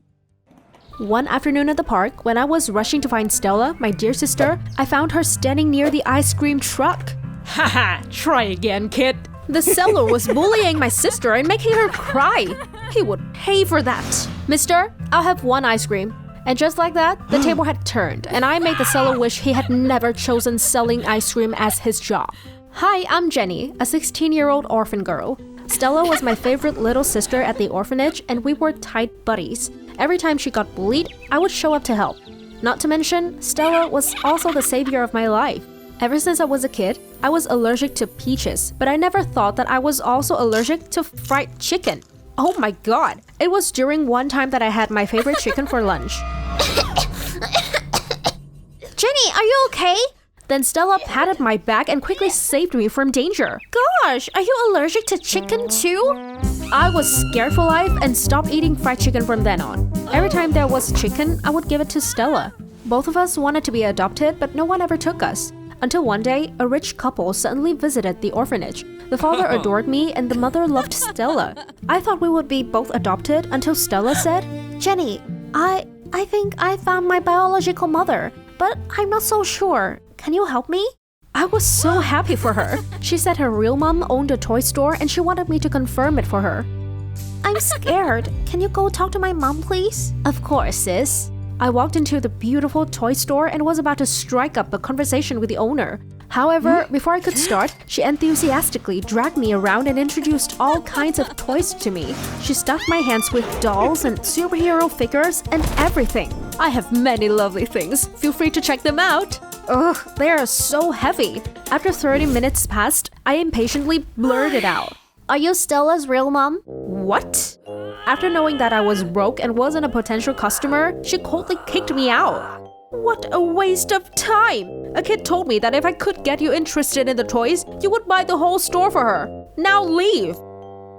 S10: One afternoon at the park, when I was rushing to find Stella, my dear sister, I found her standing near the ice cream truck.
S11: Haha, try again, kid.
S10: The seller was bullying my sister and making her cry. He would pay for that. Mister, I'll have one ice cream. And just like that, the table had turned, and I made the seller wish he had never chosen selling ice cream as his job. Hi, I'm Jenny, a 16-year-old orphan girl. Stella was my favorite little sister at the orphanage, and we were tight buddies. Every time she got bullied, I would show up to help. Not to mention, Stella was also the savior of my life. Ever since I was a kid, I was allergic to peaches, but I never thought that I was also allergic to fried chicken. Oh my god! It was during one time that I had my favorite chicken for lunch. Jenny, are you okay? Then Stella patted my back and quickly saved me from danger. Gosh, are you allergic to chicken too? I was scared for life and stopped eating fried chicken from then on. Every time there was chicken, I would give it to Stella. Both of us wanted to be adopted, but no one ever took us. Until one day, a rich couple suddenly visited the orphanage. The father adored me and the mother loved Stella. I thought we would be both adopted until Stella said, Jenny, I think I found my biological mother, but I'm not so sure. Can you help me? I was so happy for her. She said her real mom owned a toy store and she wanted me to confirm it for her. I'm scared. Can you go talk to my mom, please? Of course, sis. I walked into the beautiful toy store and was about to strike up a conversation with the owner. However, before I could start, she enthusiastically dragged me around and introduced all kinds of toys to me. She stuffed my hands with dolls and superhero figures and everything. I have many lovely things. Feel free to check them out. Ugh, they are so heavy. After 30 minutes passed, I impatiently blurted out. Are you Stella's real mom? What? After knowing that I was broke and wasn't a potential customer, she coldly kicked me out. What a waste of time! A kid told me that if I could get you interested in the toys, you would buy the whole store for her. Now leave!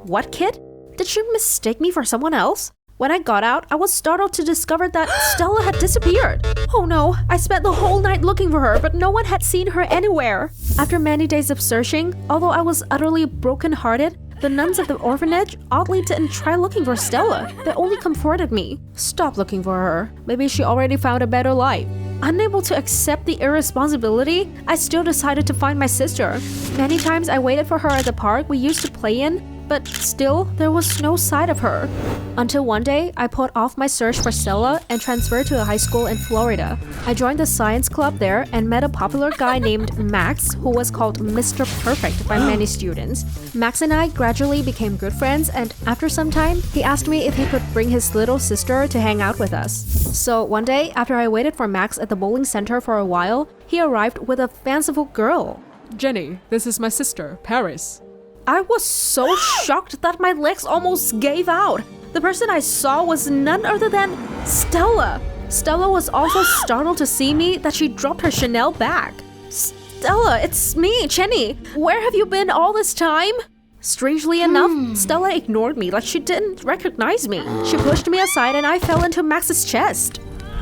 S10: What kid? Did she mistake me for someone else? When I got out, I was startled to discover that Stella had disappeared. Oh no, I spent the whole night looking for her, but no one had seen her anywhere. After many days of searching, although I was utterly broken-hearted, the nuns of the orphanage oddly didn't try looking for Stella. They only comforted me. Stop looking for her. Maybe she already found a better life. Unable to accept the irresponsibility, I still decided to find my sister. Many times I waited for her at the park we used to play in, but still, there was no sight of her. Until one day, I put off my search for Stella and transferred to a high school in Florida. I joined the science club there and met a popular guy named Max, who was called Mr. Perfect by many students. Max and I gradually became good friends, and after some time, he asked me if he could bring his little sister to hang out with us. So one day, after I waited for Max at the bowling center for a while, he arrived with a fanciful girl.
S11: Jenny, this is my sister, Paris.
S10: I was so shocked that my legs almost gave out. The person I saw was none other than Stella. Stella was also startled to see me that she dropped her Chanel bag. Stella, it's me, Jenny. Where have you been all this time? Strangely enough, Stella ignored me like she didn't recognize me. She pushed me aside and I fell into Max's chest.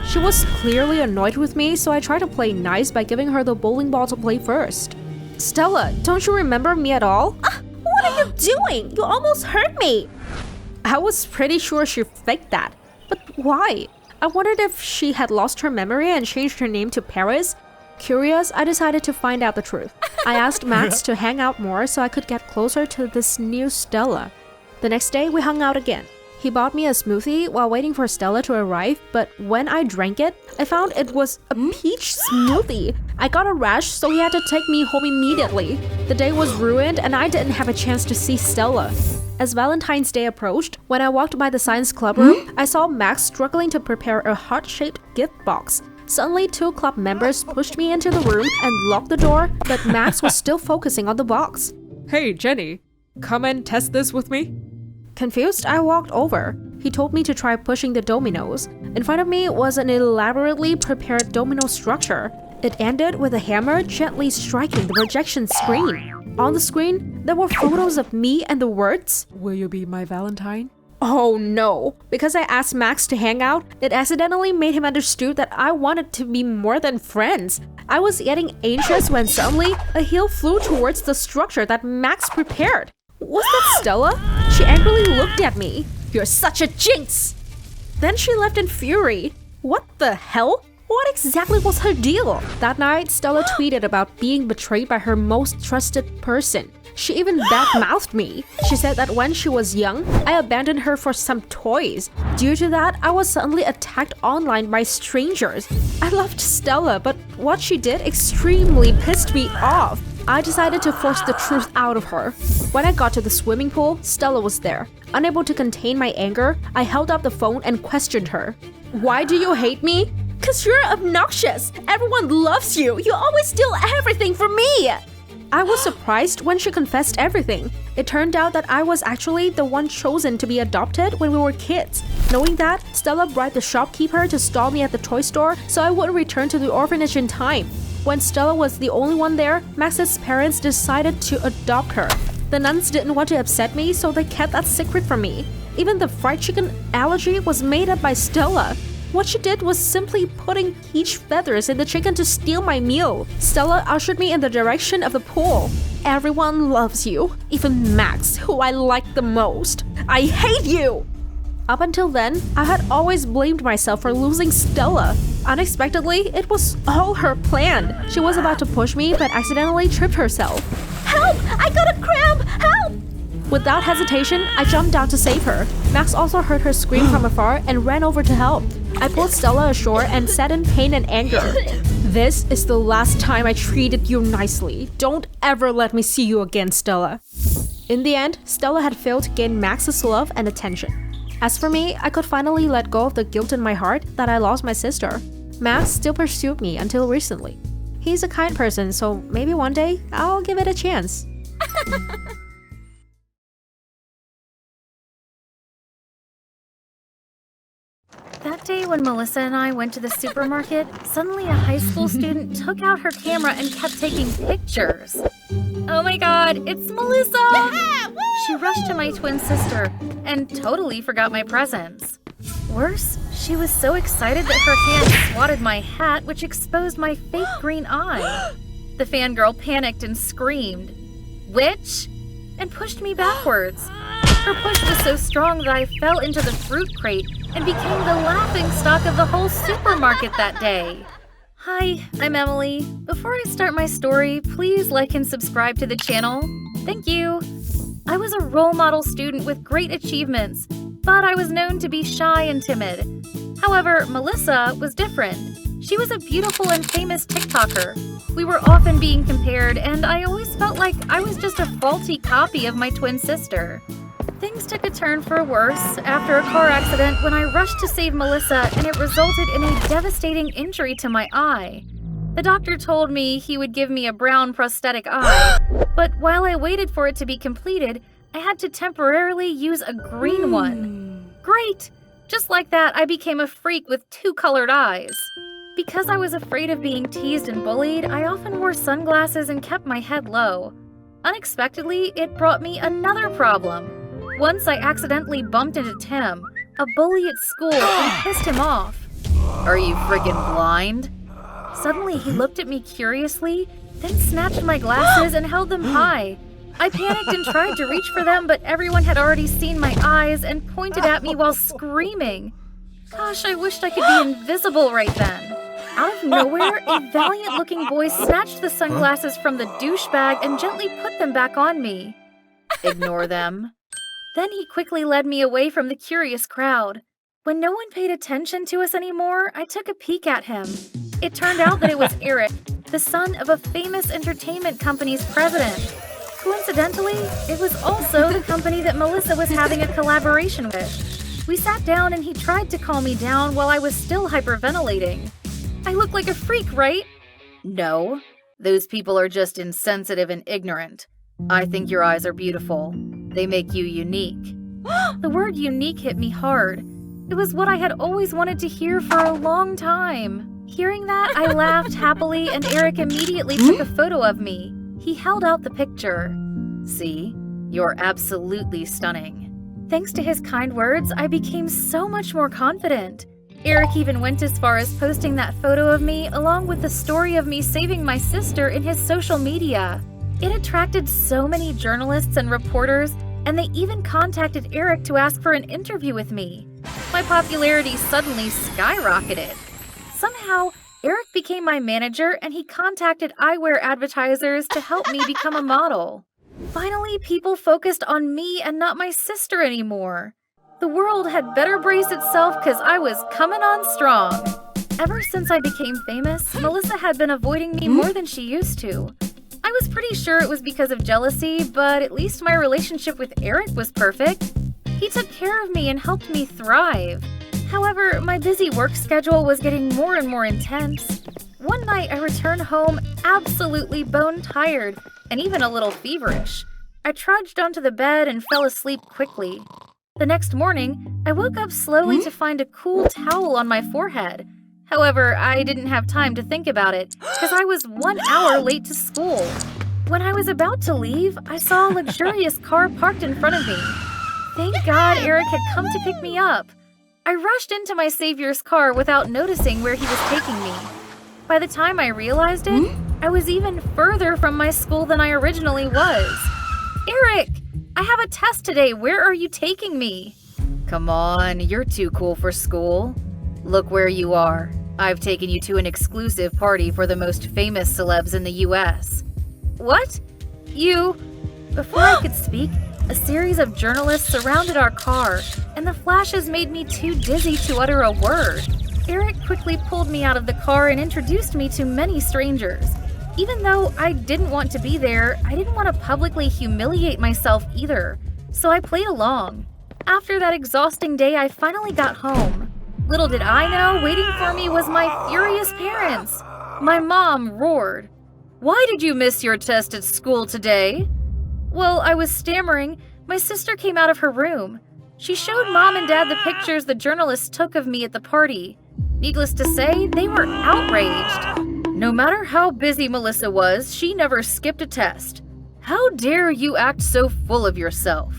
S10: She was clearly annoyed with me, so I tried to play nice by giving her the bowling ball to play first. Stella, don't you remember me at all?
S3: What are you doing? You almost hurt me.
S10: I was pretty sure she faked that. But why? I wondered if she had lost her memory and changed her name to Paris. Curious, I decided to find out the truth. I asked Max to hang out more so I could get closer to this new Stella. The next day, we hung out again. He bought me a smoothie while waiting for Stella to arrive, but when I drank it, I found it was a peach smoothie. I got a rash, so he had to take me home immediately. The day was ruined and I didn't have a chance to see Stella. As Valentine's Day approached, when I walked by the science club room, I saw Max struggling to prepare a heart-shaped gift box. Suddenly, 2 club members pushed me into the room and locked the door, but Max was still focusing on the box.
S11: Hey, Jenny, come and test this with me.
S10: Confused, I walked over. He told me to try pushing the dominoes. In front of me was an elaborately prepared domino structure. It ended with a hammer gently striking the projection screen. On the screen, there were photos of me and the words,
S11: Will you be my Valentine?
S10: "Oh no." Because I asked Max to hang out, it accidentally made him understood that I wanted to be more than friends. I was getting anxious when suddenly a heel flew towards the structure that Max prepared. Was that Stella? She angrily looked at me. "You're such a jinx!" Then she left in fury. What the hell? What exactly was her deal? That night, Stella tweeted about being betrayed by her most trusted person. She even bad-mouthed me. She said that when she was young, I abandoned her for some toys. Due to that, I was suddenly attacked online by strangers. I loved Stella, but what she did extremely pissed me off. I decided to force the truth out of her. When I got to the swimming pool, Stella was there. Unable to contain my anger, I held up the phone and questioned her. "Why do you hate me?" "'Cause you're obnoxious. Everyone loves you. You always steal everything from me." I was surprised when she confessed everything. It turned out that I was actually the one chosen to be adopted when we were kids. Knowing that, Stella bribed the shopkeeper to stall me at the toy store so I would return to the orphanage in time. When Stella was the only one there, Max's parents decided to adopt her. The nuns didn't want to upset me, so they kept that secret from me. Even the fried chicken allergy was made up by Stella. What she did was simply putting peach feathers in the chicken to steal my meal. Stella ushered me in the direction of the pool. "Everyone loves you, even Max, who I like the most. I hate you!" Up until then, I had always blamed myself for losing Stella. Unexpectedly, it was all her plan. She was about to push me, but accidentally tripped herself. "Help! I got a cramp! Help!" Without hesitation, I jumped down to save her. Max also heard her scream from afar and ran over to help. I pulled Stella ashore and said in pain and anger, "This is the last time I treated you nicely. Don't ever let me see you again, Stella." In the end, Stella had failed to gain Max's love and attention. As for me, I could finally let go of the guilt in my heart that I lost my sister. Max still pursued me until recently. He's a kind person, so maybe one day I'll give it a chance.
S3: That day when Melissa and I went to the supermarket, suddenly a high school student took out her camera and kept taking pictures. Oh my god, it's Melissa! Yeah, she rushed to my twin sister and totally forgot my presents. Worse, she was so excited that her hand swatted my hat, which exposed my fake green eye. The fangirl panicked and screamed, "Witch!" and pushed me backwards. Her push was so strong that I fell into the fruit crate and became the laughingstock of the whole supermarket that day. Hi, I'm Emily. Before I start my story, please like and subscribe to the channel. Thank you. I was a role model student with great achievements, but I was known to be shy and timid. However, Melissa was different. She was a beautiful and famous TikToker. We were often being compared, and I always felt like I was just a faulty copy of my twin sister. Things took a turn for worse after a car accident when I rushed to save Melissa and it resulted in a devastating injury to my eye. The doctor told me he would give me a brown prosthetic eye, but while I waited for it to be completed, I had to temporarily use a green one. Great! Just like that, I became a freak with 2 colored eyes. Because I was afraid of being teased and bullied, I often wore sunglasses and kept my head low. Unexpectedly, it brought me another problem. Once I accidentally bumped into Tim, a bully at school, and pissed him off. Are you freaking blind? Suddenly, he looked at me curiously, then snatched my glasses and held them high. I panicked and tried to reach for them, but everyone had already seen my eyes and pointed at me while screaming. Gosh, I wished I could be invisible right then. Out of nowhere, a valiant-looking boy snatched the sunglasses from the douchebag and gently put them back on me. Ignore them. Then he quickly led me away from the curious crowd. When no one paid attention to us anymore, I took a peek at him. It turned out that it was Eric, the son of a famous entertainment company's president. Coincidentally, it was also the company that Melissa was having a collaboration with. We sat down and he tried to calm me down while I was still hyperventilating. I look like a freak, right? No, those people are just insensitive and ignorant. I think your eyes are beautiful. They make you unique. The word unique hit me hard. It was what I had always wanted to hear for a long time. Hearing that, I laughed happily and Eric immediately took a photo of me. He held out the picture. See, you're absolutely stunning. Thanks to his kind words, I became so much more confident. Eric even went as far as posting that photo of me along with the story of me saving my sister in his social media. It attracted so many journalists and reporters, and they even contacted Eric to ask for an interview with me. My popularity suddenly skyrocketed. Somehow, Eric became my manager and he contacted eyewear advertisers to help me become a model. Finally, people focused on me and not my sister anymore. The world had better brace itself because I was coming on strong. Ever since I became famous, Melissa had been avoiding me more than she used to. I was pretty sure it was because of jealousy, but at least my relationship with Eric was perfect. He took care of me and helped me thrive. However, my busy work schedule was getting more and more intense. One night, I returned home absolutely bone-tired and even a little feverish. I trudged onto the bed and fell asleep quickly. The next morning, I woke up slowly to find a cool towel on my forehead. However, I didn't have time to think about it because I was 1 hour late to school. When I was about to leave, I saw a luxurious car parked in front of me. Thank God Eric had come to pick me up. I rushed into my savior's car without noticing where he was taking me. By the time I realized it, I was even further from my school than I originally was. Eric, I have a test today. Where are you taking me? Come on, you're too cool for school. Look where you are. I've taken you to an exclusive party for the most famous celebs in the US. What? You? Before I could speak, a series of journalists surrounded our car, and the flashes made me too dizzy to utter a word. Eric quickly pulled me out of the car and introduced me to many strangers. Even though I didn't want to be there, I didn't want to publicly humiliate myself either, so I played along. After that exhausting day, I finally got home. Little did I know, waiting for me was my furious parents. My mom roared, "Why did you miss your test at school today?" While I was stammering, my sister came out of her room. She showed Mom and Dad the pictures the journalists took of me at the party. Needless to say, they were outraged. No matter how busy Melissa was, she never skipped a test. How dare you act so full of yourself?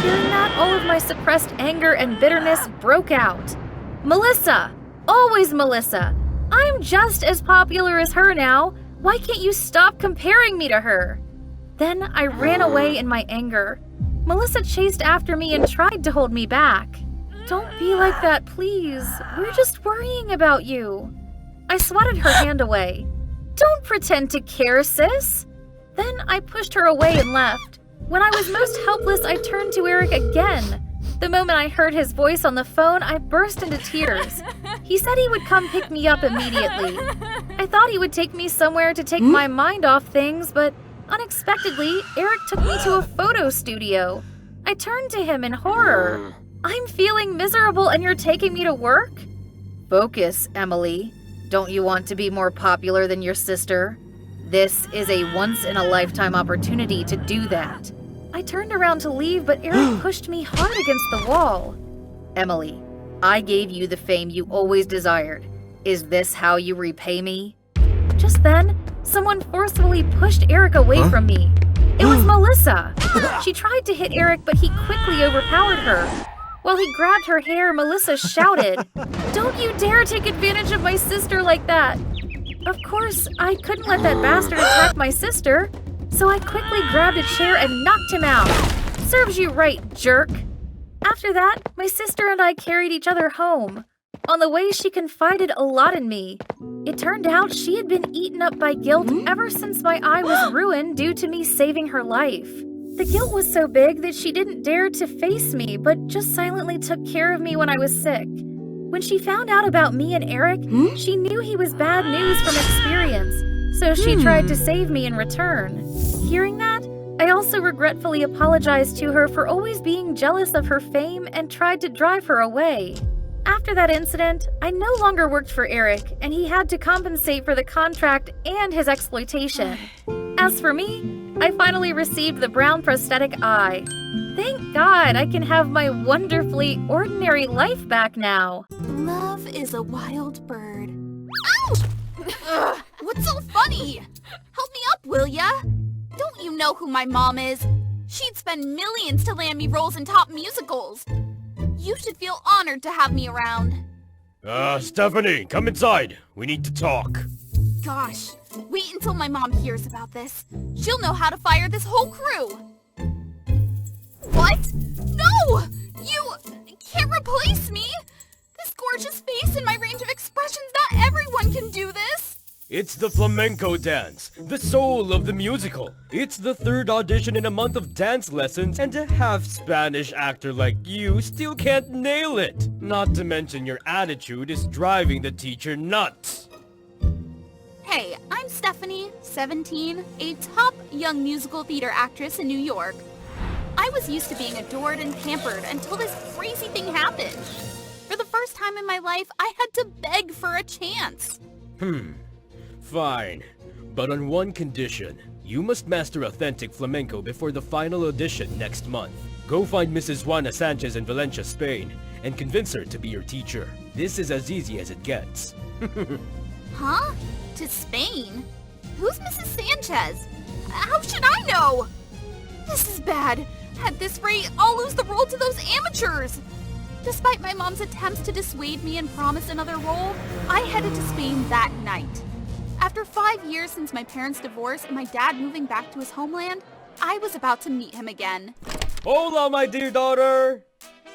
S3: Hearing that, all of my suppressed anger and bitterness broke out. Melissa! Always Melissa! I'm just as popular as her now. Why can't you stop comparing me to her? Then I ran away in my anger. Melissa chased after me and tried to hold me back. Don't be like that, please. We're just worrying about you. I swatted her hand away. Don't pretend to care, sis. Then I pushed her away and left. When I was most helpless, I turned to Eric again. The moment I heard his voice on the phone, I burst into tears. He said he would come pick me up immediately. I thought he would take me somewhere to take my mind off things, but unexpectedly, Eric took me to a photo studio. I turned to him in horror. I'm feeling miserable and you're taking me to work? Focus, Emily. Don't you want to be more popular than your sister? This is a once-in-a-lifetime opportunity to do that. I turned around to leave, but Eric pushed me hard against the wall. Emily, I gave you the fame you always desired. Is this how you repay me? Just then, someone forcefully pushed Eric away from me. It was Melissa. She tried to hit Eric, but he quickly overpowered her. While he grabbed her hair, Melissa shouted, "Don't you dare take advantage of my sister like that!" Of course, I couldn't let that bastard attack my sister, so I quickly grabbed a chair and knocked him out. Serves you right, jerk. After that, my sister and I carried each other home. On the way, she confided a lot in me. It turned out she had been eaten up by guilt ever since my eye was ruined due to me saving her life. The guilt was so big that she didn't dare to face me, but just silently took care of me when I was sick. When she found out about me and Eric, she knew he was bad news from experience, so she tried to save me in return. Hearing that, I also regretfully apologized to her for always being jealous of her fame and tried to drive her away. After that incident, I no longer worked for Eric, and he had to compensate for the contract and his exploitation. As for me, I finally received the brown prosthetic eye. Thank God I can have my wonderfully ordinary life back now.
S1: Love is a wild bird. Ouch! Ugh, what's so funny? Help me up, will ya? Don't you know who my mom is? She'd spend millions to land me roles in top musicals. You should feel honored to have me around.
S12: Stephanie, come inside. We need to talk.
S1: Gosh, wait until my mom hears about this. She'll know how to fire this whole crew. What? No! You can't replace me! This gorgeous face and my range of expressions, not everyone can do this!
S12: It's the flamenco dance, the soul of the musical. It's the third audition in a month of dance lessons, and a half-Spanish actor like you still can't nail it. Not to mention your attitude is driving the teacher nuts.
S1: Hey, I'm Stephanie, 17, a top young musical theater actress in New York. I was used to being adored and pampered until this crazy thing happened. For the first time in my life, I had to beg for a chance.
S12: Fine. But on one condition. You must master authentic flamenco before the final audition next month. Go find Mrs. Juana Sanchez in Valencia, Spain, and convince her to be your teacher. This is as easy as it gets.
S1: Huh? To Spain? Who's Mrs. Sanchez? How should I know? This is bad. At this rate, I'll lose the role to those amateurs. Despite my mom's attempts to dissuade me and promise another role, I headed to Spain that night. After 5 years since my parents' divorce and my dad moving back to his homeland, I was about to meet him again.
S12: Hola, my dear daughter!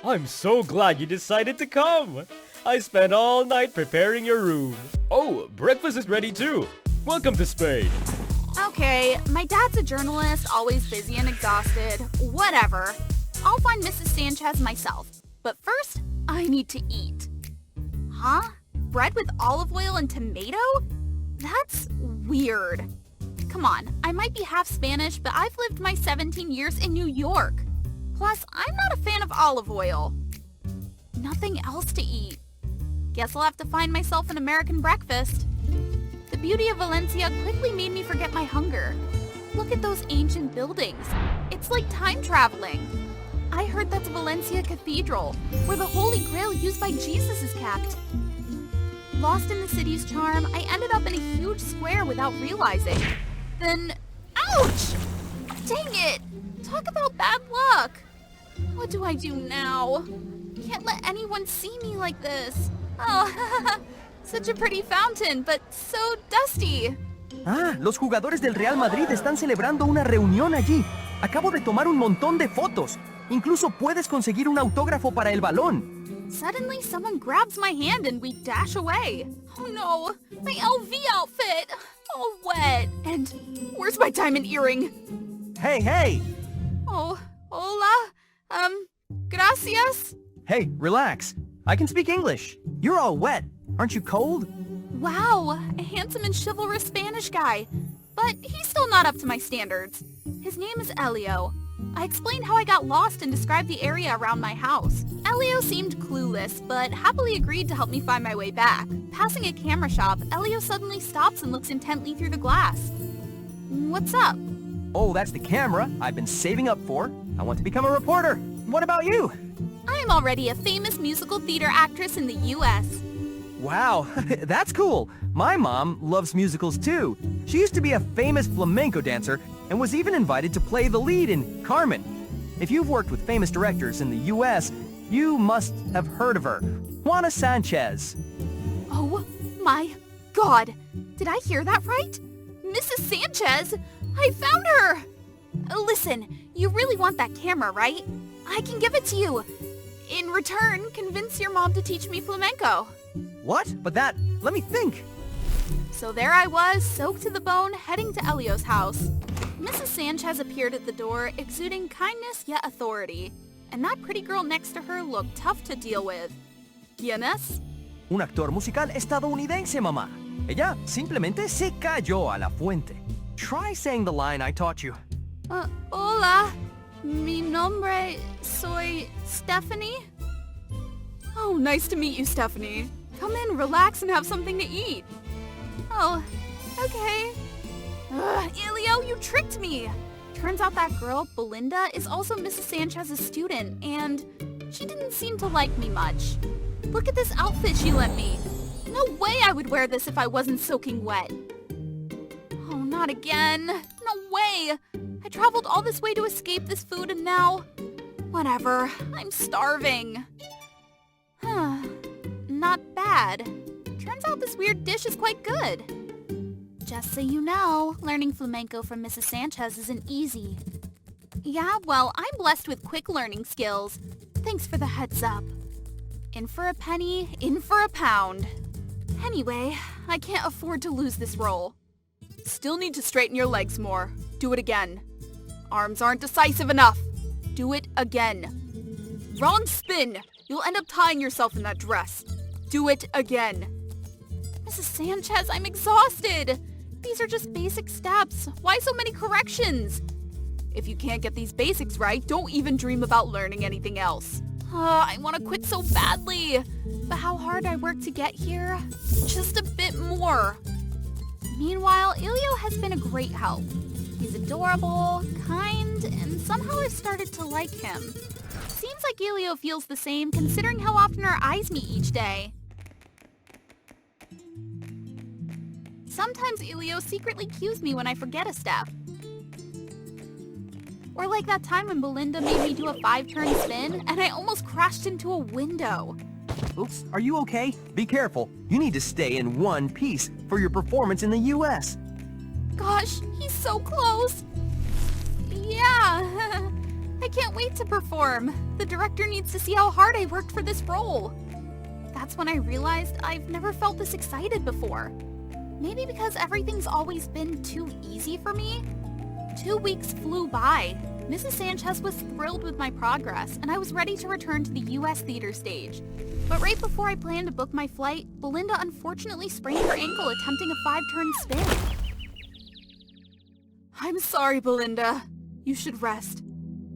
S12: I'm so glad you decided to come. I spent all night preparing your room. Oh, breakfast is ready too. Welcome to Spain.
S1: Okay, my dad's a journalist, always busy and exhausted. Whatever. I'll find Mrs. Sanchez myself. But first, I need to eat. Huh? Bread with olive oil and tomato? That's weird. Come on, I might be half Spanish, but I've lived my 17 years in New York. Plus, I'm not a fan of olive oil. Nothing else to eat. Guess I'll have to find myself an American breakfast. The beauty of Valencia quickly made me forget my hunger. Look at those ancient buildings. It's like time traveling. I heard that's Valencia Cathedral, where the Holy Grail used by Jesus is kept. Lost in the city's charm, I ended up in a huge square without realizing. Then, ouch! Dang it! Talk about bad luck. What do I do now? Can't let anyone see me like this. Oh, such a pretty fountain, but so dusty.
S6: Ah, los jugadores del Real Madrid están celebrando una reunión allí. Acabo de tomar un montón de fotos. Incluso puedes conseguir un autógrafo para el balón.
S1: Suddenly, someone grabs my hand and we dash away. Oh no, my LV outfit, all wet. And where's my diamond earring?
S6: Hey, hey!
S1: Oh, hola. Gracias.
S6: Hey, relax. I can speak English. You're all wet. Aren't you cold?
S1: Wow, a handsome and chivalrous Spanish guy. But he's still not up to my standards. His name is Elio. I explained how I got lost and described the area around my house. Elio seemed clueless, but happily agreed to help me find my way back. Passing a camera shop, Elio suddenly stops and looks intently through the glass. What's up?
S6: Oh, that's the camera I've been saving up for. I want to become a reporter. What about you?
S1: I am already a famous musical theater actress in the U.S.
S6: Wow, that's cool. My mom loves musicals too. She used to be a famous flamenco dancer and was even invited to play the lead in Carmen. If you've worked with famous directors in the US, You must have heard of her. Juana Sanchez.
S1: Oh my god! Did I hear that right? Mrs. Sanchez! I found her! Listen, you really want that camera, right? I can give it to you. In return, convince your mom to teach me flamenco.
S6: What? But that... let me think.
S1: So there I was, soaked to the bone, heading to Elio's house. Mrs. Sanchez appeared at the door, exuding kindness yet authority. And that pretty girl next to her looked tough to deal with. ¿Quién es?
S6: Un actor musical estadounidense, mamá. Ella simplemente se cayó a la fuente. Try saying the line I taught you.
S1: Hola. Mi nombre soy Stephanie. Oh, nice to meet you, Stephanie. Come in, relax, and have something to eat. Oh, okay. Elio, you tricked me! Turns out that girl, Belinda, is also Mrs. Sanchez's student, and she didn't seem to like me much. Look at this outfit she lent me. No way I would wear this if I wasn't soaking wet. Oh, not again. No way. I traveled all this way to escape this food and now... Whatever. I'm starving. Huh. Not bad. Turns out this weird dish is quite good. Just so you know, learning flamenco from Mrs. Sanchez isn't easy. Yeah, well, I'm blessed with quick learning skills. Thanks for the heads up. In for a penny, in for a pound. Anyway, I can't afford to lose this role. Still need to straighten your legs more. Do it again. Arms aren't decisive enough. Do it again. Wrong spin. You'll end up tying yourself in that dress. Do it again. Mrs. Sanchez, I'm exhausted. These are just basic steps. Why so many corrections? If you can't get these basics right, don't even dream about learning anything else. I want to quit so badly. But how hard I worked to get here? Just a bit more. Meanwhile, Elio has been a great help. He's adorable, kind, and somehow I've started to like him. Seems like Elio feels the same considering how often our eyes meet each day. Sometimes Elio secretly cues me when I forget a step. Or like that time when Belinda made me do a 5-turn spin and I almost crashed into a window.
S6: Oops, are you okay? Be careful. You need to stay in one piece for your performance in the US.
S1: Gosh, he's so close. Yeah, I can't wait to perform. The director needs to see how hard I worked for this role. That's when I realized I've never felt this excited before. Maybe because everything's always been too easy for me? 2 weeks flew by. Mrs. Sanchez was thrilled with my progress, and I was ready to return to the US theater stage. But right before I planned to book my flight, Belinda unfortunately sprained her ankle attempting a 5-turn spin. I'm sorry, Belinda. You should rest.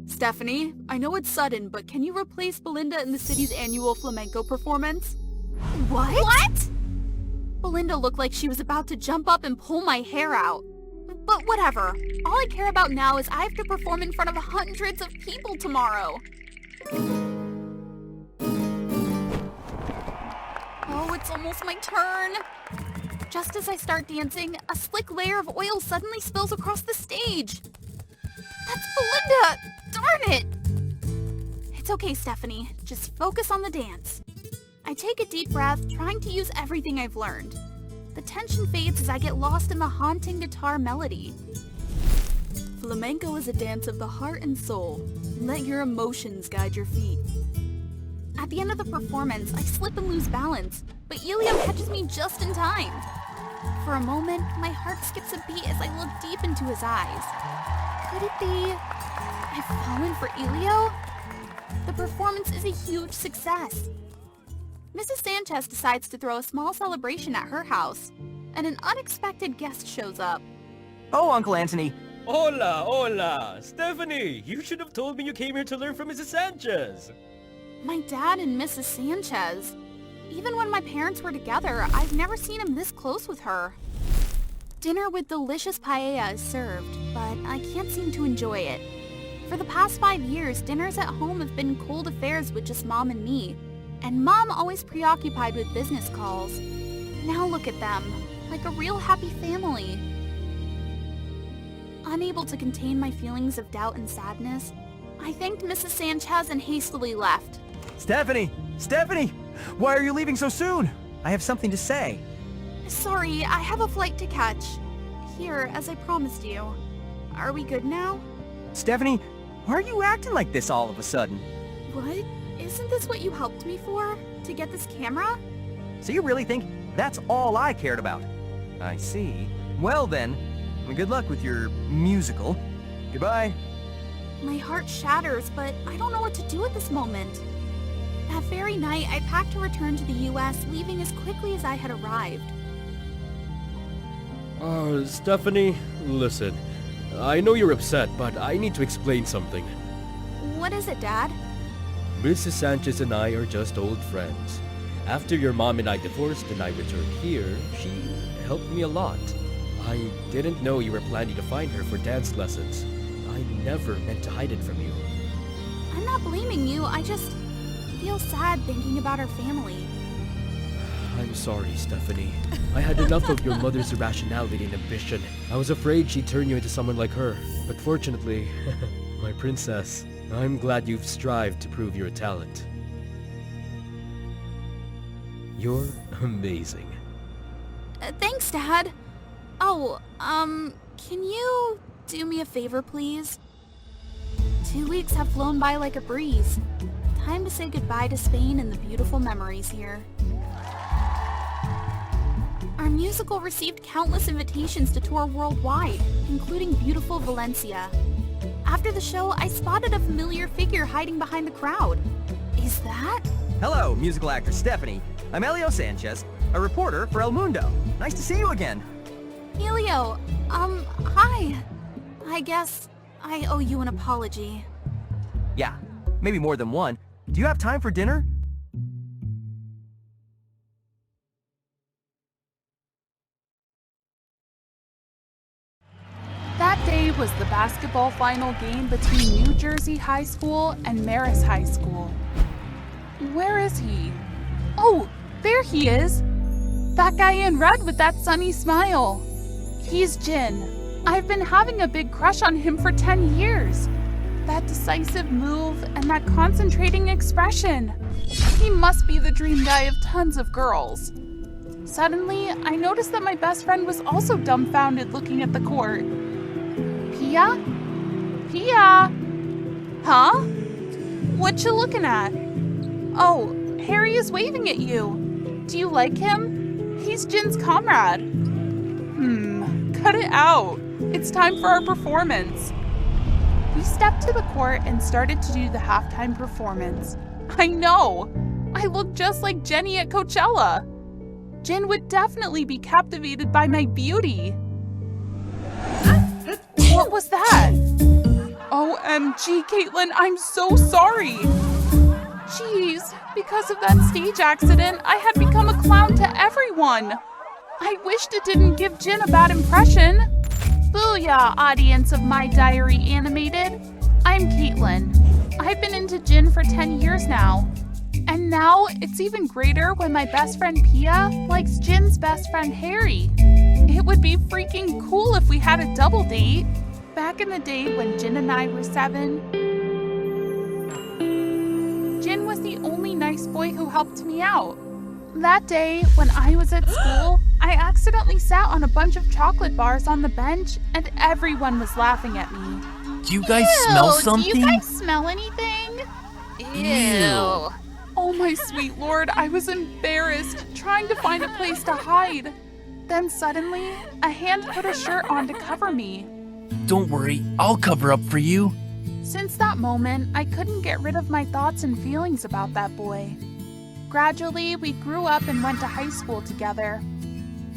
S1: Stephanie, I know it's sudden, but can you replace Belinda in the city's annual flamenco performance? What? Belinda looked like she was about to jump up and pull my hair out. But whatever. All I care about now is I have to perform in front of hundreds of people tomorrow. Oh, it's almost my turn. Just as I start dancing, a slick layer of oil suddenly spills across the stage. That's Belinda! Darn it! It's okay, Stephanie. Just focus on the dance. I take a deep breath, trying to use everything I've learned. The tension fades as I get lost in the haunting guitar melody. Flamenco is a dance of the heart and soul. Let your emotions guide your feet. At the end of the performance, I slip and lose balance, but Elio catches me just in time. For a moment, my heart skips a beat as I look deep into his eyes. Could it be I've fallen for Elio? The performance is a huge success. Mrs. Sanchez decides to throw a small celebration at her house, and an unexpected guest shows up.
S6: Oh, Uncle Anthony.
S12: Hola, hola. Stephanie, you should have told me you came here to learn from Mrs. Sanchez.
S1: My dad and Mrs. Sanchez. Even when my parents were together, I've never seen him this close with her. Dinner with delicious paella is served, but I can't seem to enjoy it. For the past 5 years, dinners at home have been cold affairs with just Mom and me. And Mom always preoccupied with business calls. Now look at them, like a real happy family. Unable to contain my feelings of doubt and sadness, I thanked Mrs. Sanchez and hastily left.
S6: Stephanie! Stephanie! Why are you leaving so soon? I have something to say.
S1: Sorry, I have a flight to catch. Here, as I promised you. Are we good now?
S6: Stephanie, why are you acting like this all of a sudden?
S1: What? Isn't this what you helped me for? To get this camera?
S6: So you really think that's all I cared about? I see. Well then, good luck with your musical. Goodbye.
S1: My heart shatters, but I don't know what to do at this moment. That very night, I packed to return to the US, leaving as quickly as I had arrived.
S12: Stephanie, listen. I know you're upset, but I need to explain something.
S1: What is it, Dad?
S12: Mrs. Sanchez and I are just old friends. After your mom and I divorced and I returned here, she helped me a lot. I didn't know you were planning to find her for dance lessons. I never meant to hide it from you.
S1: I'm not blaming you, I just feel sad thinking about our family.
S12: I'm sorry, Stephanie. I had enough of your mother's irrationality and ambition. I was afraid she'd turn you into someone like her. But fortunately, my princess, I'm glad you've strived to prove your talent. You're amazing.
S1: Thanks, Dad. Oh, can you do me a favor, please? 2 weeks have flown by like a breeze. Time to say goodbye to Spain and the beautiful memories here. Our musical received countless invitations to tour worldwide, including beautiful Valencia. After the show, I spotted a familiar figure hiding behind the crowd. Is that?
S6: Hello, musical actor Stephanie. I'm Elio Sanchez, a reporter for El Mundo. Nice to see you again.
S1: Elio, hi. I guess I owe you an apology.
S6: Yeah, maybe more than one. Do you have time for dinner?
S13: That day was the basketball final game between New Jersey High School and Marist High School. Where is he? Oh, there he is! That guy in red with that sunny smile. He's Jin. I've been having a big crush on him for 10 years. That decisive move and that concentrating expression. He must be the dream guy of tons of girls. Suddenly, I noticed that my best friend was also dumbfounded looking at the court. Pia? Pia? Huh? What you looking at? Oh, Harry is waving at you. Do you like him? He's Jin's comrade. Cut it out. It's time for our performance. We stepped to the court and started to do the halftime performance. I know! I look just like Jenny at Coachella. Jin would definitely be captivated by my beauty. What was that? OMG, Caitlin, I'm so sorry. Jeez, because of that stage accident, I had become a clown to everyone. I wished it didn't give Jin a bad impression. Booyah, audience of My Diary Animated. I'm Caitlin. I've been into Jin for 10 years now. And now, it's even greater when my best friend Pia likes Jin's best friend Harry. It would be freaking cool if we had a double date. Back in the day when Jin and I were 7, Jin was the only nice boy who helped me out. That day, when I was at school, I accidentally sat on a bunch of chocolate bars on the bench and everyone was laughing at me.
S14: Do you guys smell something?
S1: Do you guys smell anything? Ew.
S13: Oh my sweet lord, I was embarrassed, trying to find a place to hide. Then suddenly, a hand put a shirt on to cover me.
S14: Don't worry, I'll cover up for you.
S13: Since that moment, I couldn't get rid of my thoughts and feelings about that boy. Gradually, we grew up and went to high school together.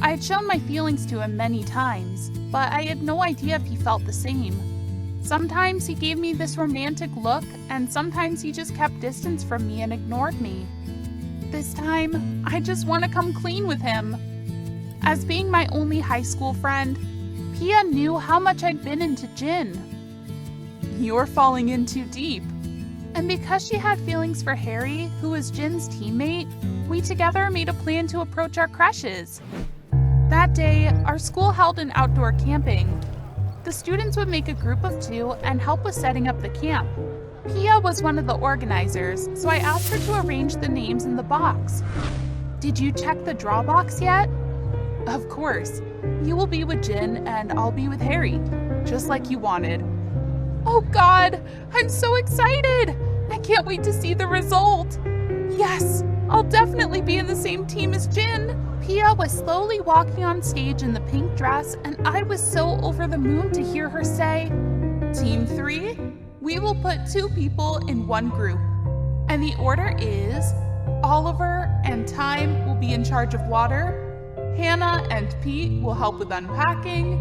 S13: I had shown my feelings to him many times, but I had no idea if he felt the same. Sometimes he gave me this romantic look, and sometimes he just kept distance from me and ignored me. This time, I just want to come clean with him. As being my only high school friend, Pia knew how much I'd been into Jin. You're falling in too deep. And because she had feelings for Harry, who was Jin's teammate, we together made a plan to approach our crushes. That day, our school held an outdoor camping. The students would make a group of 2 and help with setting up the camp. Pia was one of the organizers, so I asked her to arrange the names in the box. Did you check the draw box yet? Of course. You will be with Jin and I'll be with Harry, just like you wanted. Oh God, I'm so excited! I can't wait to see the result. Yes, I'll definitely be in the same team as Jin. Pia was slowly walking on stage in the pink dress, and I was so over the moon to hear her say, Team 3, we will put 2 people in one group. And the order is Oliver and Time will be in charge of water, Hannah and Pete will help with unpacking,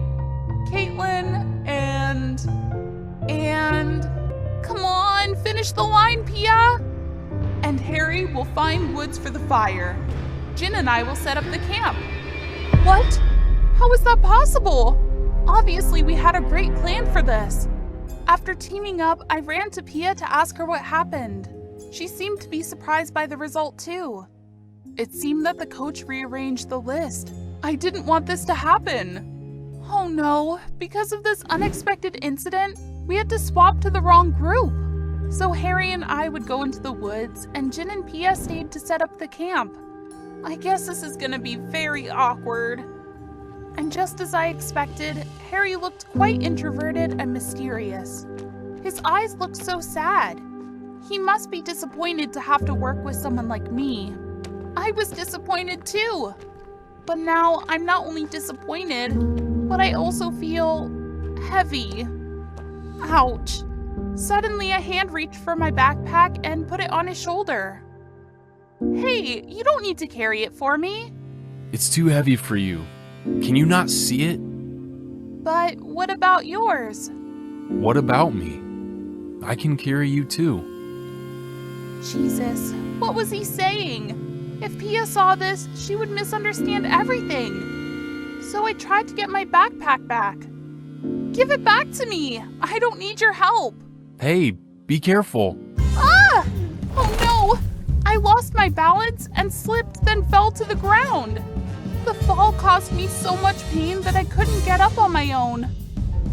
S13: Caitlin and... Come on, finish the line, Pia! And Harry will find woods for the fire. Jin and I will set up the camp. What? How is that possible? Obviously, we had a great plan for this. After teaming up, I ran to Pia to ask her what happened. She seemed to be surprised by the result too. It seemed that the coach rearranged the list. I didn't want this to happen. Oh no, because of this unexpected incident, we had to swap to the wrong group. So Harry and I would go into the woods, and Jin and Pia stayed to set up the camp. I guess this is gonna be very awkward. And just as I expected, Harry looked quite introverted and mysterious. His eyes looked so sad. He must be disappointed to have to work with someone like me. I was disappointed too. But now I'm not only disappointed, but I also feel heavy. Ouch. Suddenly a hand reached for my backpack and put it on his shoulder. Hey, you don't need to carry it for me.
S14: It's too heavy for you. Can you not see it?
S13: But what about yours?
S14: What about me? I can carry you too.
S13: Jesus, what was he saying? If Pia saw this, she would misunderstand everything. So I tried to get my backpack back. Give it back to me. I don't need your help.
S14: Hey, be careful.
S13: Ah! Oh no! I lost my balance and slipped, then fell to the ground. The fall caused me so much pain that I couldn't get up on my own.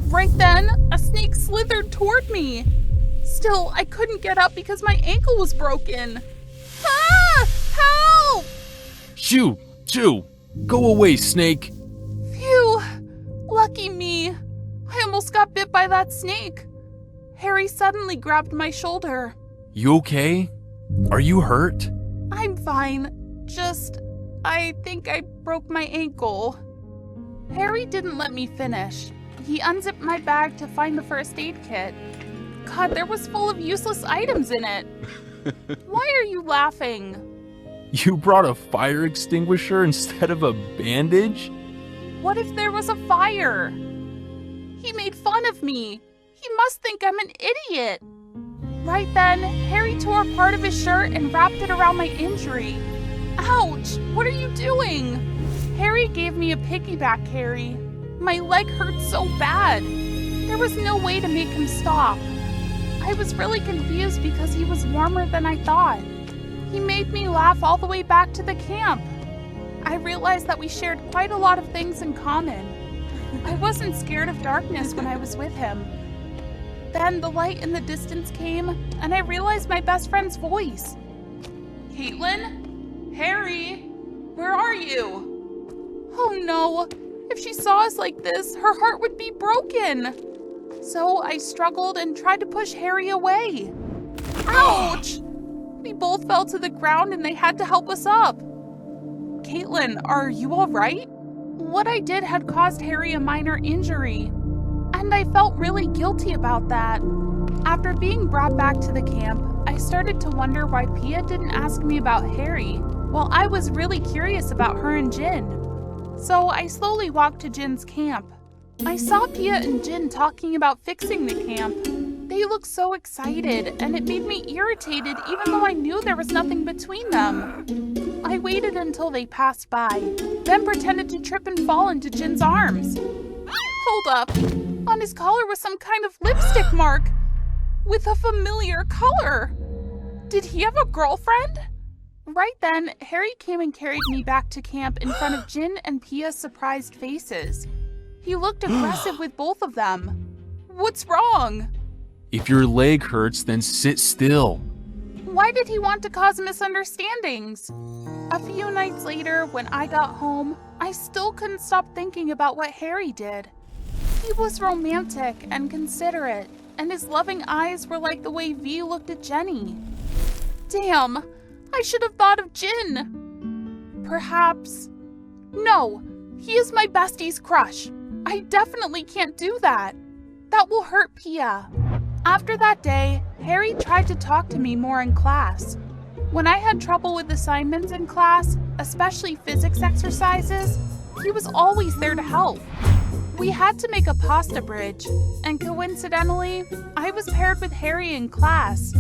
S13: Right then, a snake slithered toward me. Still, I couldn't get up because my ankle was broken. Ah! Help!
S14: Shoo! Shoo! Go away, snake!
S13: Phew! Lucky me. I almost got bit by that snake. Harry suddenly grabbed my shoulder.
S14: You okay? Are you hurt?
S13: I'm fine. Just, I think I broke my ankle. Harry didn't let me finish. He unzipped my bag to find the first aid kit. God, there was full of useless items in it. Why are you laughing?
S14: You brought a fire extinguisher instead of a bandage?
S13: What if there was a fire? He made fun of me. He must think I'm an idiot. Right then, Harry tore part of his shirt and wrapped it around my injury. Ouch! What are you doing? Harry gave me a piggyback carry. My leg hurt so bad. There was no way to make him stop. I was really confused because he was warmer than I thought. He made me laugh all the way back to the camp. I realized that we shared quite a lot of things in common. I wasn't scared of darkness when I was with him. Then the light in the distance came, and I realized my best friend's voice. Caitlin? Harry? Where are you? Oh no! If she saw us like this, her heart would be broken. So I struggled and tried to push Harry away. Ouch! We both fell to the ground and they had to help us up. Caitlin, are you all right? What I did had caused Harry a minor injury, and I felt really guilty about that. After being brought back to the camp, I started to wonder why Pia didn't ask me about Harry, while I was really curious about her and Jin. So I slowly walked to Jin's camp. I saw Pia and Jin talking about fixing the camp. They looked so excited, and it made me irritated even though I knew there was nothing between them. I waited until they passed by, then pretended to trip and fall into Jin's arms. Hold up! On his collar was some kind of lipstick mark with a familiar color. Did he have a girlfriend? Right then, Harry came and carried me back to camp in front of Jin and Pia's surprised faces. He looked aggressive with both of them. What's wrong?
S14: If your leg hurts, then sit still.
S13: Why did he want to cause misunderstandings? A few nights later, when I got home, I still couldn't stop thinking about what Harry did. He was romantic and considerate, and his loving eyes were like the way V looked at Jenny. Damn, I should have thought of Jin. Perhaps... No, he is my bestie's crush. I definitely can't do that. That will hurt Pia. After that day, Harry tried to talk to me more in class. When I had trouble with assignments in class, especially physics exercises, he was always there to help. We had to make a pasta bridge, and coincidentally, I was paired with Harry in class.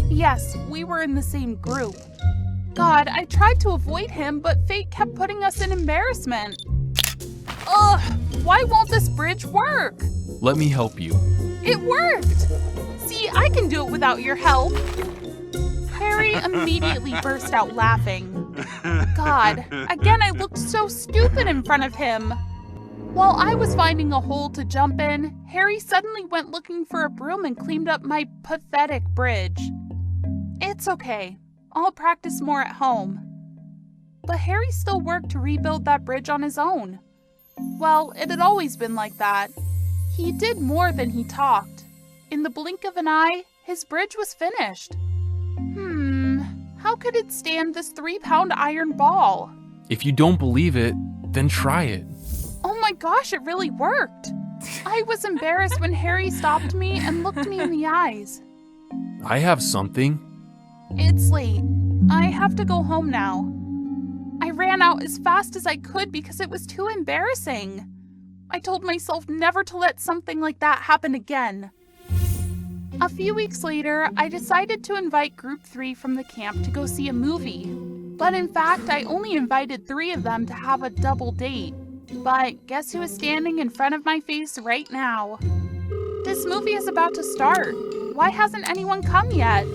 S13: Yes, we were in the same group. God, I tried to avoid him, but fate kept putting us in embarrassment. Ugh, why won't this bridge work?
S14: Let me help you.
S13: It worked! See, I can do it without your help. Harry immediately burst out laughing. God, again I looked so stupid in front of him. While I was finding a hole to jump in, Harry suddenly went looking for a broom and cleaned up my pathetic bridge. It's okay. I'll practice more at home. But Harry still worked to rebuild that bridge on his own. Well, it had always been like that. He did more than he talked. In the blink of an eye, his bridge was finished. How could it stand this 3-pound iron ball?
S14: If you don't believe it, then try it.
S13: Oh my gosh, it really worked. I was embarrassed when Harry stopped me and looked me in the eyes.
S14: I have something.
S13: It's late. I have to go home now. I ran out as fast as I could because it was too embarrassing. I told myself never to let something like that happen again. A few weeks later, I decided to invite Group 3 from the camp to go see a movie. But in fact, I only invited 3 of them to have a double date. But guess who is standing in front of my face right now? This movie is about to start. Why hasn't anyone come yet?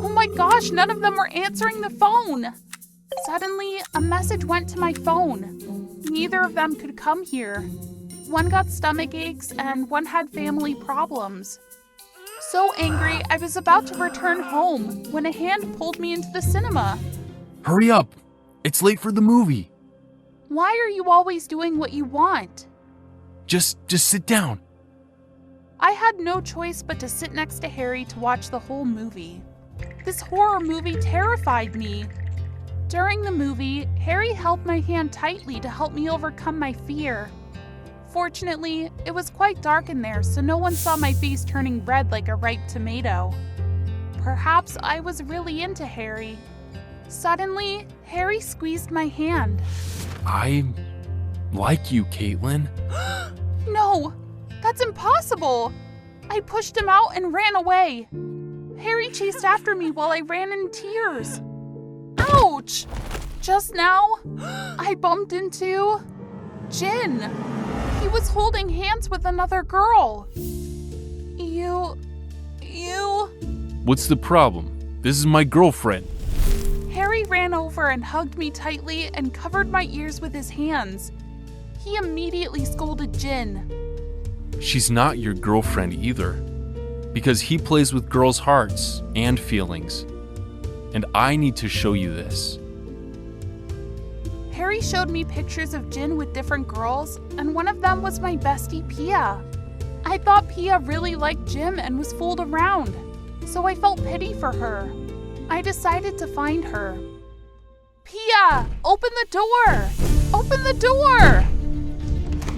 S13: Oh my gosh, none of them were answering the phone. Suddenly, a message went to my phone. Neither of them could come here. One got stomach aches and one had family problems. So angry, I was about to return home when a hand pulled me into the cinema.
S14: Hurry up! It's late for the movie.
S13: Why are you always doing what you want?
S14: Just sit down.
S13: I had no choice but to sit next to Harry to watch the whole movie. This horror movie terrified me. During the movie, Harry held my hand tightly to help me overcome my fear. Fortunately, it was quite dark in there, so no one saw my face turning red like a ripe tomato. Perhaps I was really into Harry. Suddenly, Harry squeezed my hand.
S14: I like you, Caitlin.
S13: No, that's impossible. I pushed him out and ran away. Harry chased after me while I ran in tears. Ouch! Just now, I bumped into Jin. He was holding hands with another girl. You...
S14: What's the problem? This is my girlfriend.
S13: Harry ran over and hugged me tightly and covered my ears with his hands. He immediately scolded Jin.
S14: She's not your girlfriend either, because he plays with girls' hearts and feelings. And I need to show you this.
S13: Harry showed me pictures of Jin with different girls, and one of them was my bestie Pia. I thought Pia really liked Jim and was fooled around, so I felt pity for her. I decided to find her. Pia, open the door! Open the door!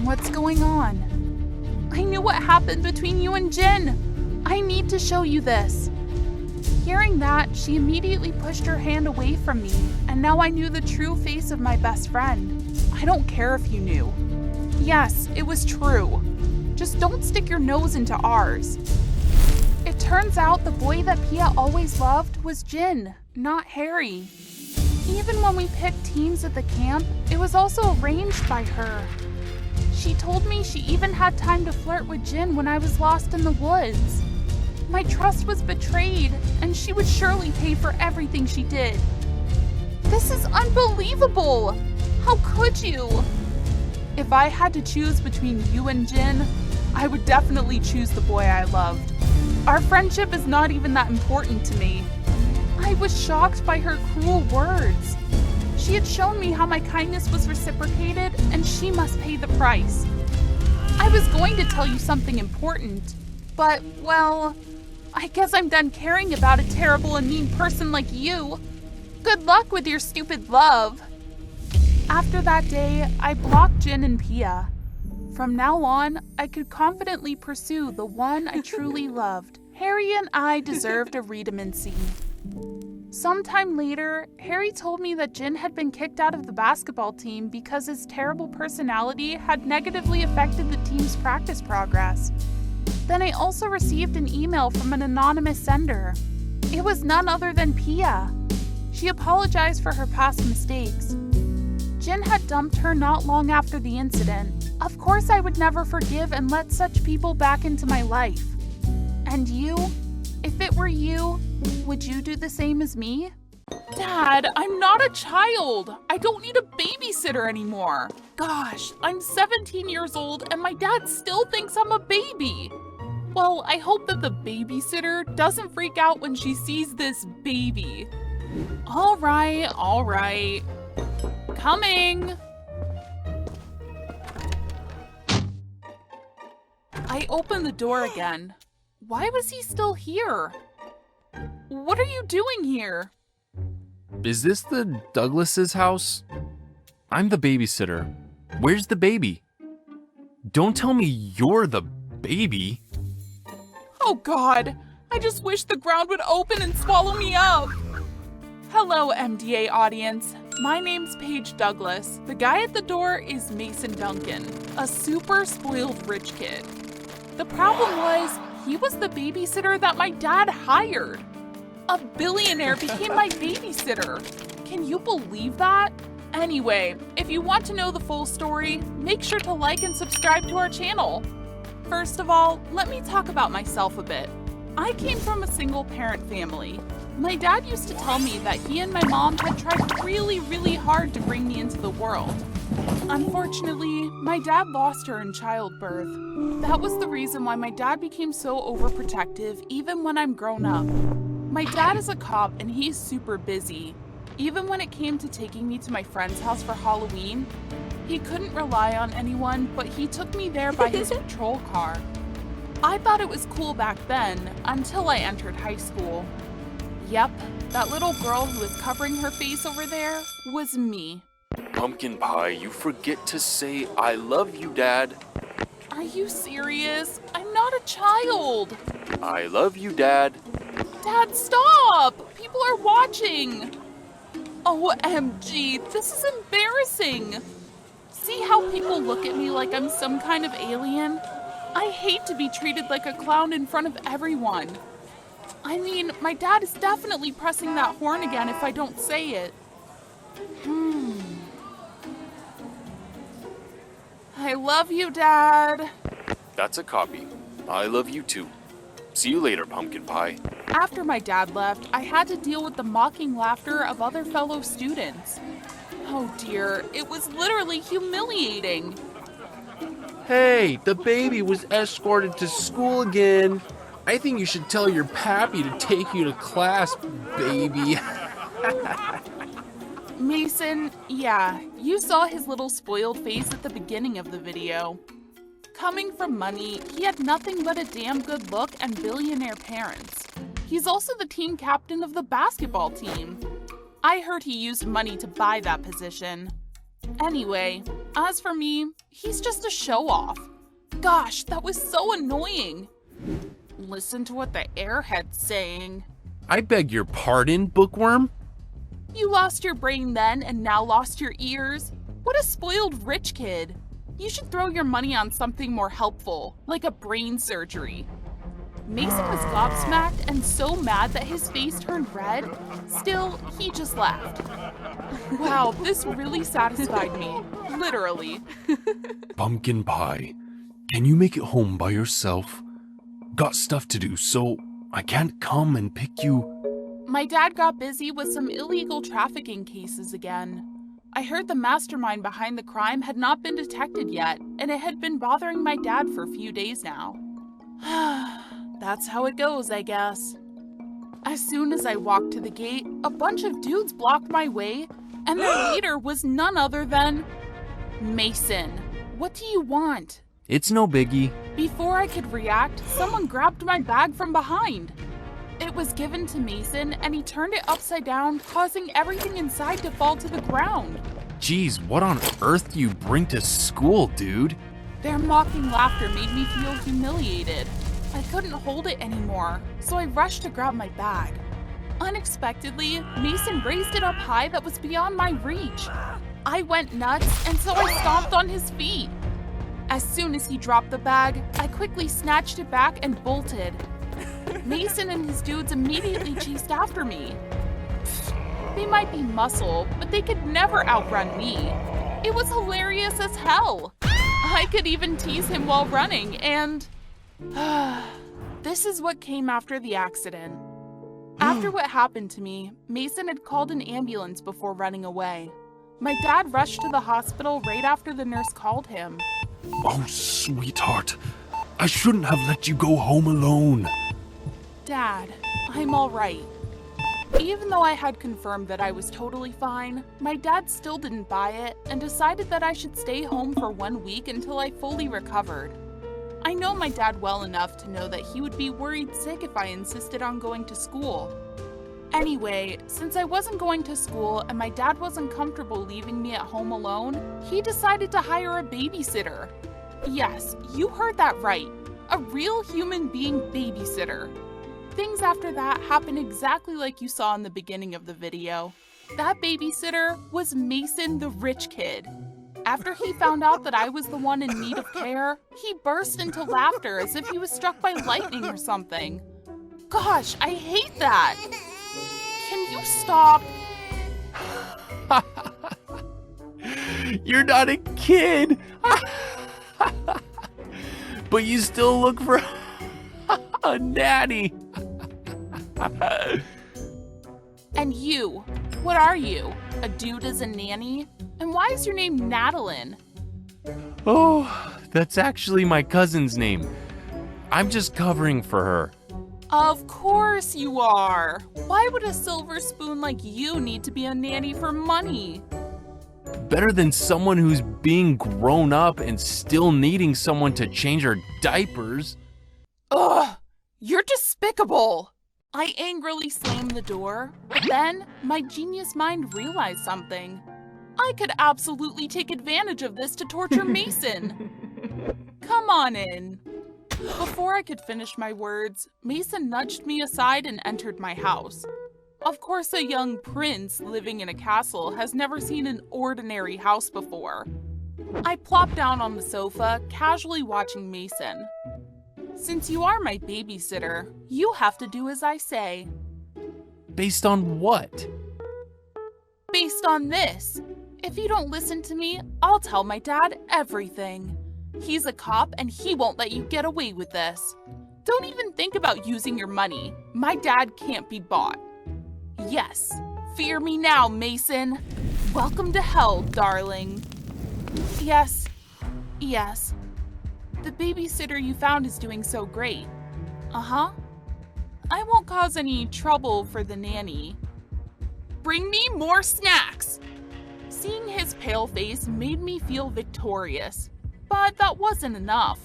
S13: What's going on? I knew what happened between you and Jin. I need to show you this. Hearing that, she immediately pushed her hand away from me, and now I knew the true face of my best friend. I don't care if you knew. Yes, it was true. Just don't stick your nose into ours. It turns out the boy that Pia always loved was Jin, not Harry. Even when we picked teams at the camp, it was also arranged by her. She told me she even had time to flirt with Jin when I was lost in the woods. My trust was betrayed, and she would surely pay for everything she did. This is unbelievable! How could you? If I had to choose between you and Jin, I would definitely choose the boy I loved. Our friendship is not even that important to me. I was shocked by her cruel words. She had shown me how my kindness was reciprocated, and she must pay the price. I was going to tell you something important, but, well, I guess I'm done caring about a terrible and mean person like you. Good luck with your stupid love. After that day, I blocked Jin and Pia. From now on, I could confidently pursue the one I truly loved. Harry and I deserved a redundancy. Sometime later, Harry told me that Jin had been kicked out of the basketball team because his terrible personality had negatively affected the team's practice progress. Then I also received an email from an anonymous sender. It was none other than Pia. She apologized for her past mistakes. Jin had dumped her not long after the incident. Of course I would never forgive and let such people back into my life. And you? If it were you, would you do the same as me? Dad, I'm not a child. I don't need a babysitter anymore. Gosh, I'm 17 years old and my dad still thinks I'm a baby. Well, I hope that the babysitter doesn't freak out when she sees this baby. All right. Coming. I opened the door again. Why was he still here? What are you doing here?
S14: Is this the Douglas's house? I'm the babysitter. Where's the baby? Don't tell me you're the baby.
S13: Oh God, I just wish the ground would open and swallow me up. Hello, MDA audience. My name's Paige Douglas. The guy at the door is Mason Duncan, a super spoiled rich kid. The problem was, he was the babysitter that my dad hired. A billionaire became my babysitter. Can you believe that? Anyway, if you want to know the full story, make sure to like and subscribe to our channel. First of all, let me talk about myself a bit. I came from a single-parent family. My dad used to tell me that he and my mom had tried really hard to bring me into the world. Unfortunately, my dad lost her in childbirth. That was the reason why my dad became so overprotective even when I'm grown up. My dad is a cop and he's super busy. Even when it came to taking me to my friend's house for Halloween, he couldn't rely on anyone, but he took me there by his patrol car. I thought it was cool back then, until I entered high school. Yep, that little girl who was covering her face over there was me.
S14: Pumpkin pie, you forget to say I love you, Dad.
S13: Are you serious? I'm not a child.
S14: I love you, Dad.
S13: Dad, stop! People are watching. OMG, this is embarrassing. See how people look at me like I'm some kind of alien? I hate to be treated like a clown in front of everyone. I mean, my dad is definitely pressing that horn again if I don't say it. I love you, Dad.
S14: That's a copy. I love you too. See you later, pumpkin pie.
S13: After my dad left, I had to deal with the mocking laughter of other fellow students. Oh dear, it was literally humiliating.
S15: Hey, the baby was escorted to school again. I think you should tell your pappy to take you to class, baby.
S13: Mason, yeah, you saw his little spoiled face at the beginning of the video. Coming from money, he had nothing but a damn good look and billionaire parents. He's also the team captain of the basketball team. I heard he used money to buy that position. Anyway, as for me, he's just a show-off. Gosh, that was so annoying. Listen to what the airhead's saying.
S14: I beg your pardon, bookworm?
S13: You lost your brain then and now lost your ears? What a spoiled rich kid. You should throw your money on something more helpful, like a brain surgery. Mason was gobsmacked and so mad that his face turned red. Still, he just laughed. Wow, this really satisfied me. Literally.
S14: Pumpkin pie, can you make it home by yourself? Got stuff to do, so I can't come and pick you.
S13: My dad got busy with some illegal trafficking cases again. I heard the mastermind behind the crime had not been detected yet, and it had been bothering my dad for a few days now. That's how it goes, I guess. As soon as I walked to the gate, a bunch of dudes blocked my way, and their leader was none other than Mason. What do you want?
S14: It's no biggie.
S13: Before I could react, someone grabbed my bag from behind. It was given to Mason, and he turned it upside down, causing everything inside to fall to the ground.
S14: Jeez, what on earth do you bring to school, dude?
S13: Their mocking laughter made me feel humiliated. I couldn't hold it anymore, so I rushed to grab my bag. Unexpectedly, Mason raised it up high that was beyond my reach. I went nuts, and so I stomped on his feet. As soon as he dropped the bag, I quickly snatched it back and bolted. Mason and his dudes immediately chased after me. They might be muscle, but they could never outrun me. It was hilarious as hell. I could even tease him while running, and this is what came after the accident. After what happened to me, Mason had called an ambulance before running away. My dad rushed to the hospital right after the nurse called him.
S15: Oh, sweetheart. I shouldn't have let you go home alone.
S13: Dad, I'm all right. Even though I had confirmed that I was totally fine, my dad still didn't buy it and decided that I should stay home for 1 week until I fully recovered. I know my dad well enough to know that he would be worried sick if I insisted on going to school. Anyway, since I wasn't going to school and my dad wasn't comfortable leaving me at home alone, he decided to hire a babysitter. Yes, you heard that right. A real human being babysitter. Things after that happened exactly like you saw in the beginning of the video. That babysitter was Mason the rich kid. After he found out that I was the one in need of care, he burst into laughter as if he was struck by lightning or something. Gosh, I hate that! Can you stop?
S15: You're not a kid! But you still look for a nanny!
S13: And you, what are you? A dude as a nanny? And why is your name Natalie?
S14: Oh, that's actually my cousin's name. I'm just covering for her.
S13: Of course you are. Why would a silver spoon like you need to be a nanny for money?
S14: Better than someone who's being grown up and still needing someone to change her diapers.
S13: Ugh, you're despicable. I angrily slammed the door, but then my genius mind realized something. I could absolutely take advantage of this to torture Mason. Come on in. Before I could finish my words, Mason nudged me aside and entered my house. Of course, a young prince living in a castle has never seen an ordinary house before. I plopped down on the sofa, casually watching Mason. Since you are my babysitter, you have to do as I say.
S14: Based on what?
S13: Based on this. If you don't listen to me, I'll tell my dad everything. He's a cop and he won't let you get away with this. Don't even think about using your money. My dad can't be bought. Yes, fear me now, Mason. Welcome to hell, darling. Yes. The babysitter you found is doing so great. Uh-huh. I won't cause any trouble for the nanny. Bring me more snacks! Seeing his pale face made me feel victorious. But that wasn't enough.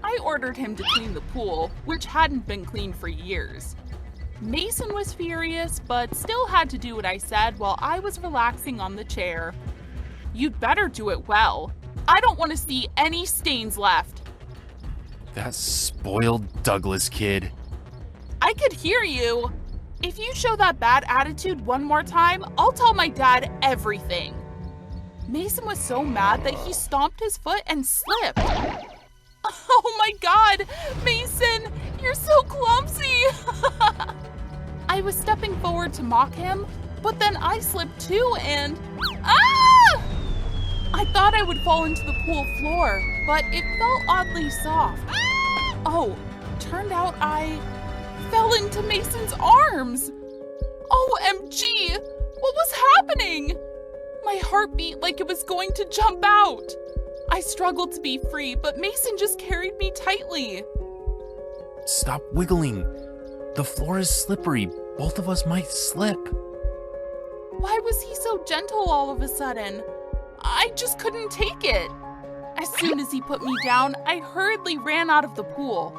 S13: I ordered him to clean the pool, which hadn't been cleaned for years. Mason was furious, but still had to do what I said while I was relaxing on the chair. You'd better do it well. I don't want to see any stains left.
S14: That spoiled Douglas kid.
S13: I could hear you. If you show that bad attitude one more time, I'll tell my dad everything. Mason was so mad that he stomped his foot and slipped. Oh my God, Mason, you're so clumsy. I was stepping forward to mock him, but then I slipped too and... Ah! I thought I would fall into the pool floor, but it felt oddly soft. Oh, turned out I fell into Mason's arms. OMG, what was happening? My heart beat like it was going to jump out. I struggled to be free, but Mason just carried me tightly.
S15: stop wiggling. The floor is slippery. Both of us might slip.
S13: Why was he so gentle all of a sudden? I just couldn't take it. As soon as he put me down, I hurriedly ran out of the pool.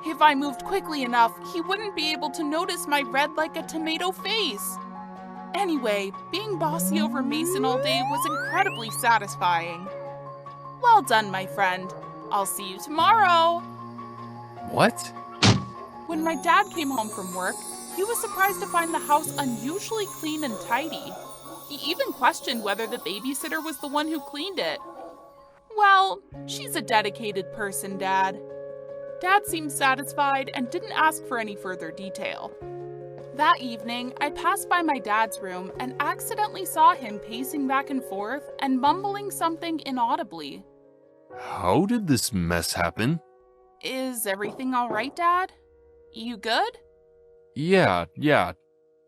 S13: If I moved quickly enough, he wouldn't be able to notice my red like a tomato face. Anyway, being bossy over Mason all day was incredibly satisfying. Well done, my friend. I'll see you tomorrow.
S15: What?
S13: When my dad came home from work, he was surprised to find the house unusually clean and tidy. He even questioned whether the babysitter was the one who cleaned it. Well, she's a dedicated person, Dad. Dad seemed satisfied and didn't ask for any further detail. That evening, I passed by my dad's room and accidentally saw him pacing back and forth and mumbling something inaudibly.
S14: How did this mess happen?
S13: Is everything all right, Dad? You good?
S14: Yeah.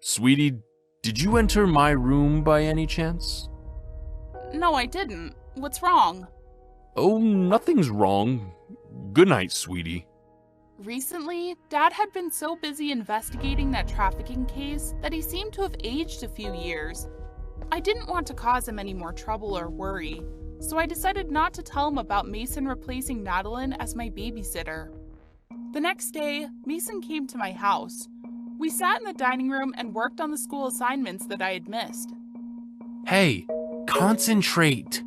S14: Sweetie, did you enter my room by any chance?
S13: No, I didn't. What's wrong?
S14: Oh, nothing's wrong. Good night, sweetie.
S13: Recently, Dad had been so busy investigating that trafficking case that he seemed to have aged a few years. I didn't want to cause him any more trouble or worry, so I decided not to tell him about Mason replacing Madeline as my babysitter. The next day, Mason came to my house. We sat in the dining room and worked on the school assignments that I had missed.
S15: Hey, concentrate.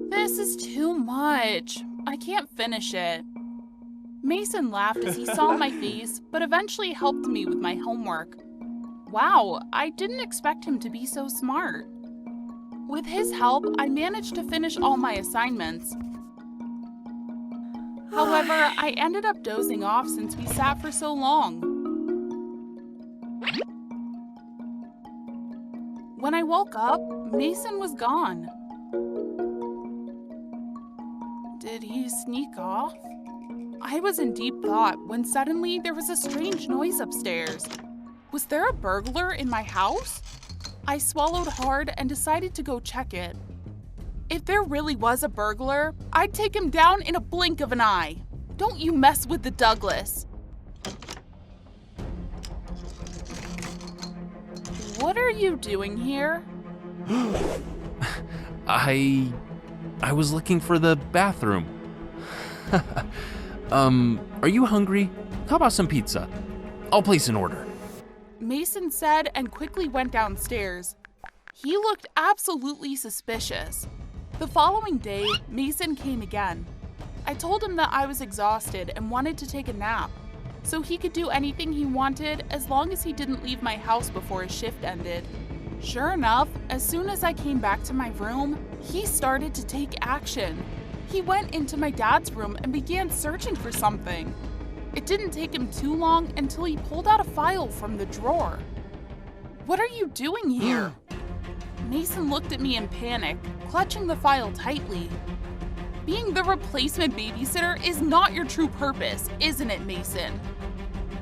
S13: This is too much. I can't finish it. Mason laughed as he saw my face, but eventually helped me with my homework. Wow, I didn't expect him to be so smart. With his help, I managed to finish all my assignments. However, I ended up dozing off since we sat for so long. When I woke up, Mason was gone. Did he sneak off? I was in deep thought when suddenly there was a strange noise upstairs. Was there a burglar in my house? I swallowed hard and decided to go check it. If there really was a burglar, I'd take him down in a blink of an eye. Don't you mess with the Douglas. What are you doing here?
S15: I was looking for the bathroom. Are you hungry? How about some pizza? I'll place an order.
S13: Mason said and quickly went downstairs. He looked absolutely suspicious. The following day, Mason came again. I told him that I was exhausted and wanted to take a nap, so he could do anything he wanted as long as he didn't leave my house before his shift ended. Sure enough, as soon as I came back to my room, he started to take action. He went into my dad's room and began searching for something. It didn't take him too long until he pulled out a file from the drawer. What are you doing here? Mason looked at me in panic, clutching the file tightly. Being the replacement babysitter is not your true purpose, isn't it, Mason?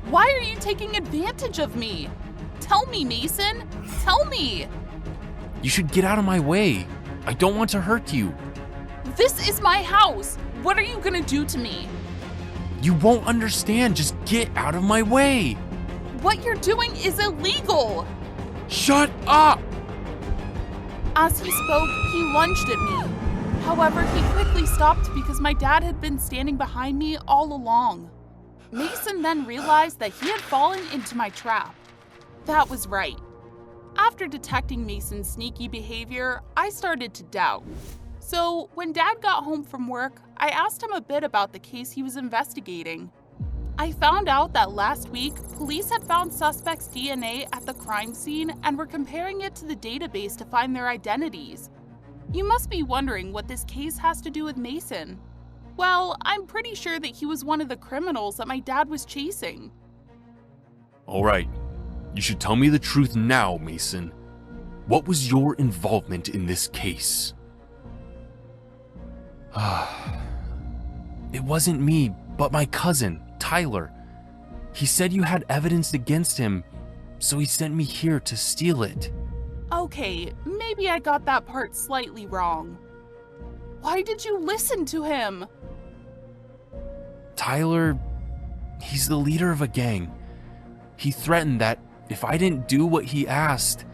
S13: Why are you taking advantage of me? Tell me, Mason. Tell me.
S15: You should get out of my way. I don't want to hurt you.
S13: This is my house. What are you gonna do to me?
S15: You won't understand. Just get out of my way.
S13: What you're doing is illegal.
S15: Shut up!
S13: As he spoke, he lunged at me. However, he quickly stopped because my dad had been standing behind me all along. Mason then realized that he had fallen into my trap. That was right. After detecting Mason's sneaky behavior, I started to doubt. So, when Dad got home from work, I asked him a bit about the case he was investigating. I found out that last week, police had found suspects' DNA at the crime scene and were comparing it to the database to find their identities. You must be wondering what this case has to do with Mason. Well, I'm pretty sure that he was one of the criminals that my dad was chasing.
S14: All right, you should tell me the truth now, Mason. What was your involvement in this case?
S15: It wasn't me, but my cousin, Tyler. He said you had evidence against him, so he sent me here to steal it.
S13: Okay, maybe I got that part slightly wrong. Why did you listen to him?
S15: Tyler,
S14: He's the leader of a gang. He threatened that if I didn't do what he asked,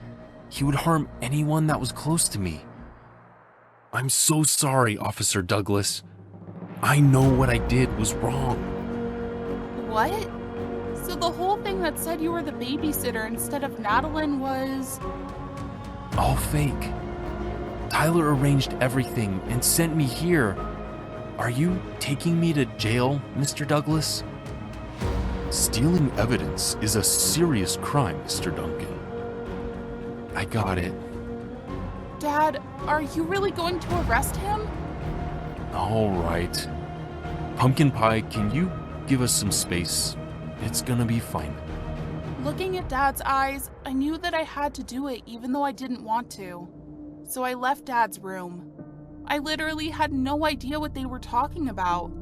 S14: he would harm anyone that was close to me. I'm so sorry, Officer Douglas. I know what I did was wrong.
S13: What? So the whole thing that said you were the babysitter instead of Madeline was...
S14: All fake. Tyler arranged everything and sent me here. Are you taking me to jail, Mr. Douglas? Stealing evidence is a serious crime, Mr. Duncan. I got it.
S13: Dad, are you really going to arrest him?
S14: All right. Pumpkin Pie, can you give us some space? It's gonna be fine.
S13: Looking at Dad's eyes, I knew that I had to do it even though I didn't want to. So I left Dad's room. I literally had no idea what they were talking about.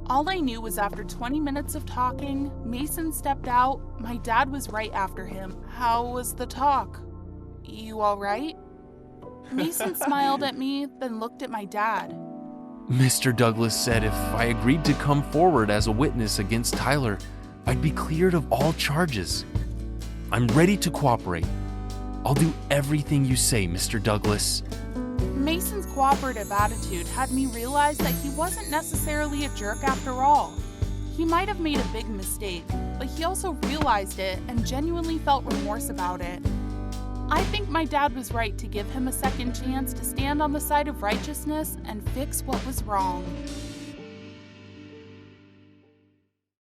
S13: All I knew was after 20 minutes of talking, Mason stepped out. My dad was right after him. How was the talk? You all right? Mason smiled at me, then looked at my dad.
S14: Mr. Douglas said if I agreed to come forward as a witness against Tyler, I'd be cleared of all charges. I'm ready to cooperate. I'll do everything you say, Mr. Douglas.
S13: Mason's cooperative attitude had me realize that he wasn't necessarily a jerk after all. He might have made a big mistake, but he also realized it and genuinely felt remorse about it. I think my dad was right to give him a second chance to stand on the side of righteousness and fix what was wrong.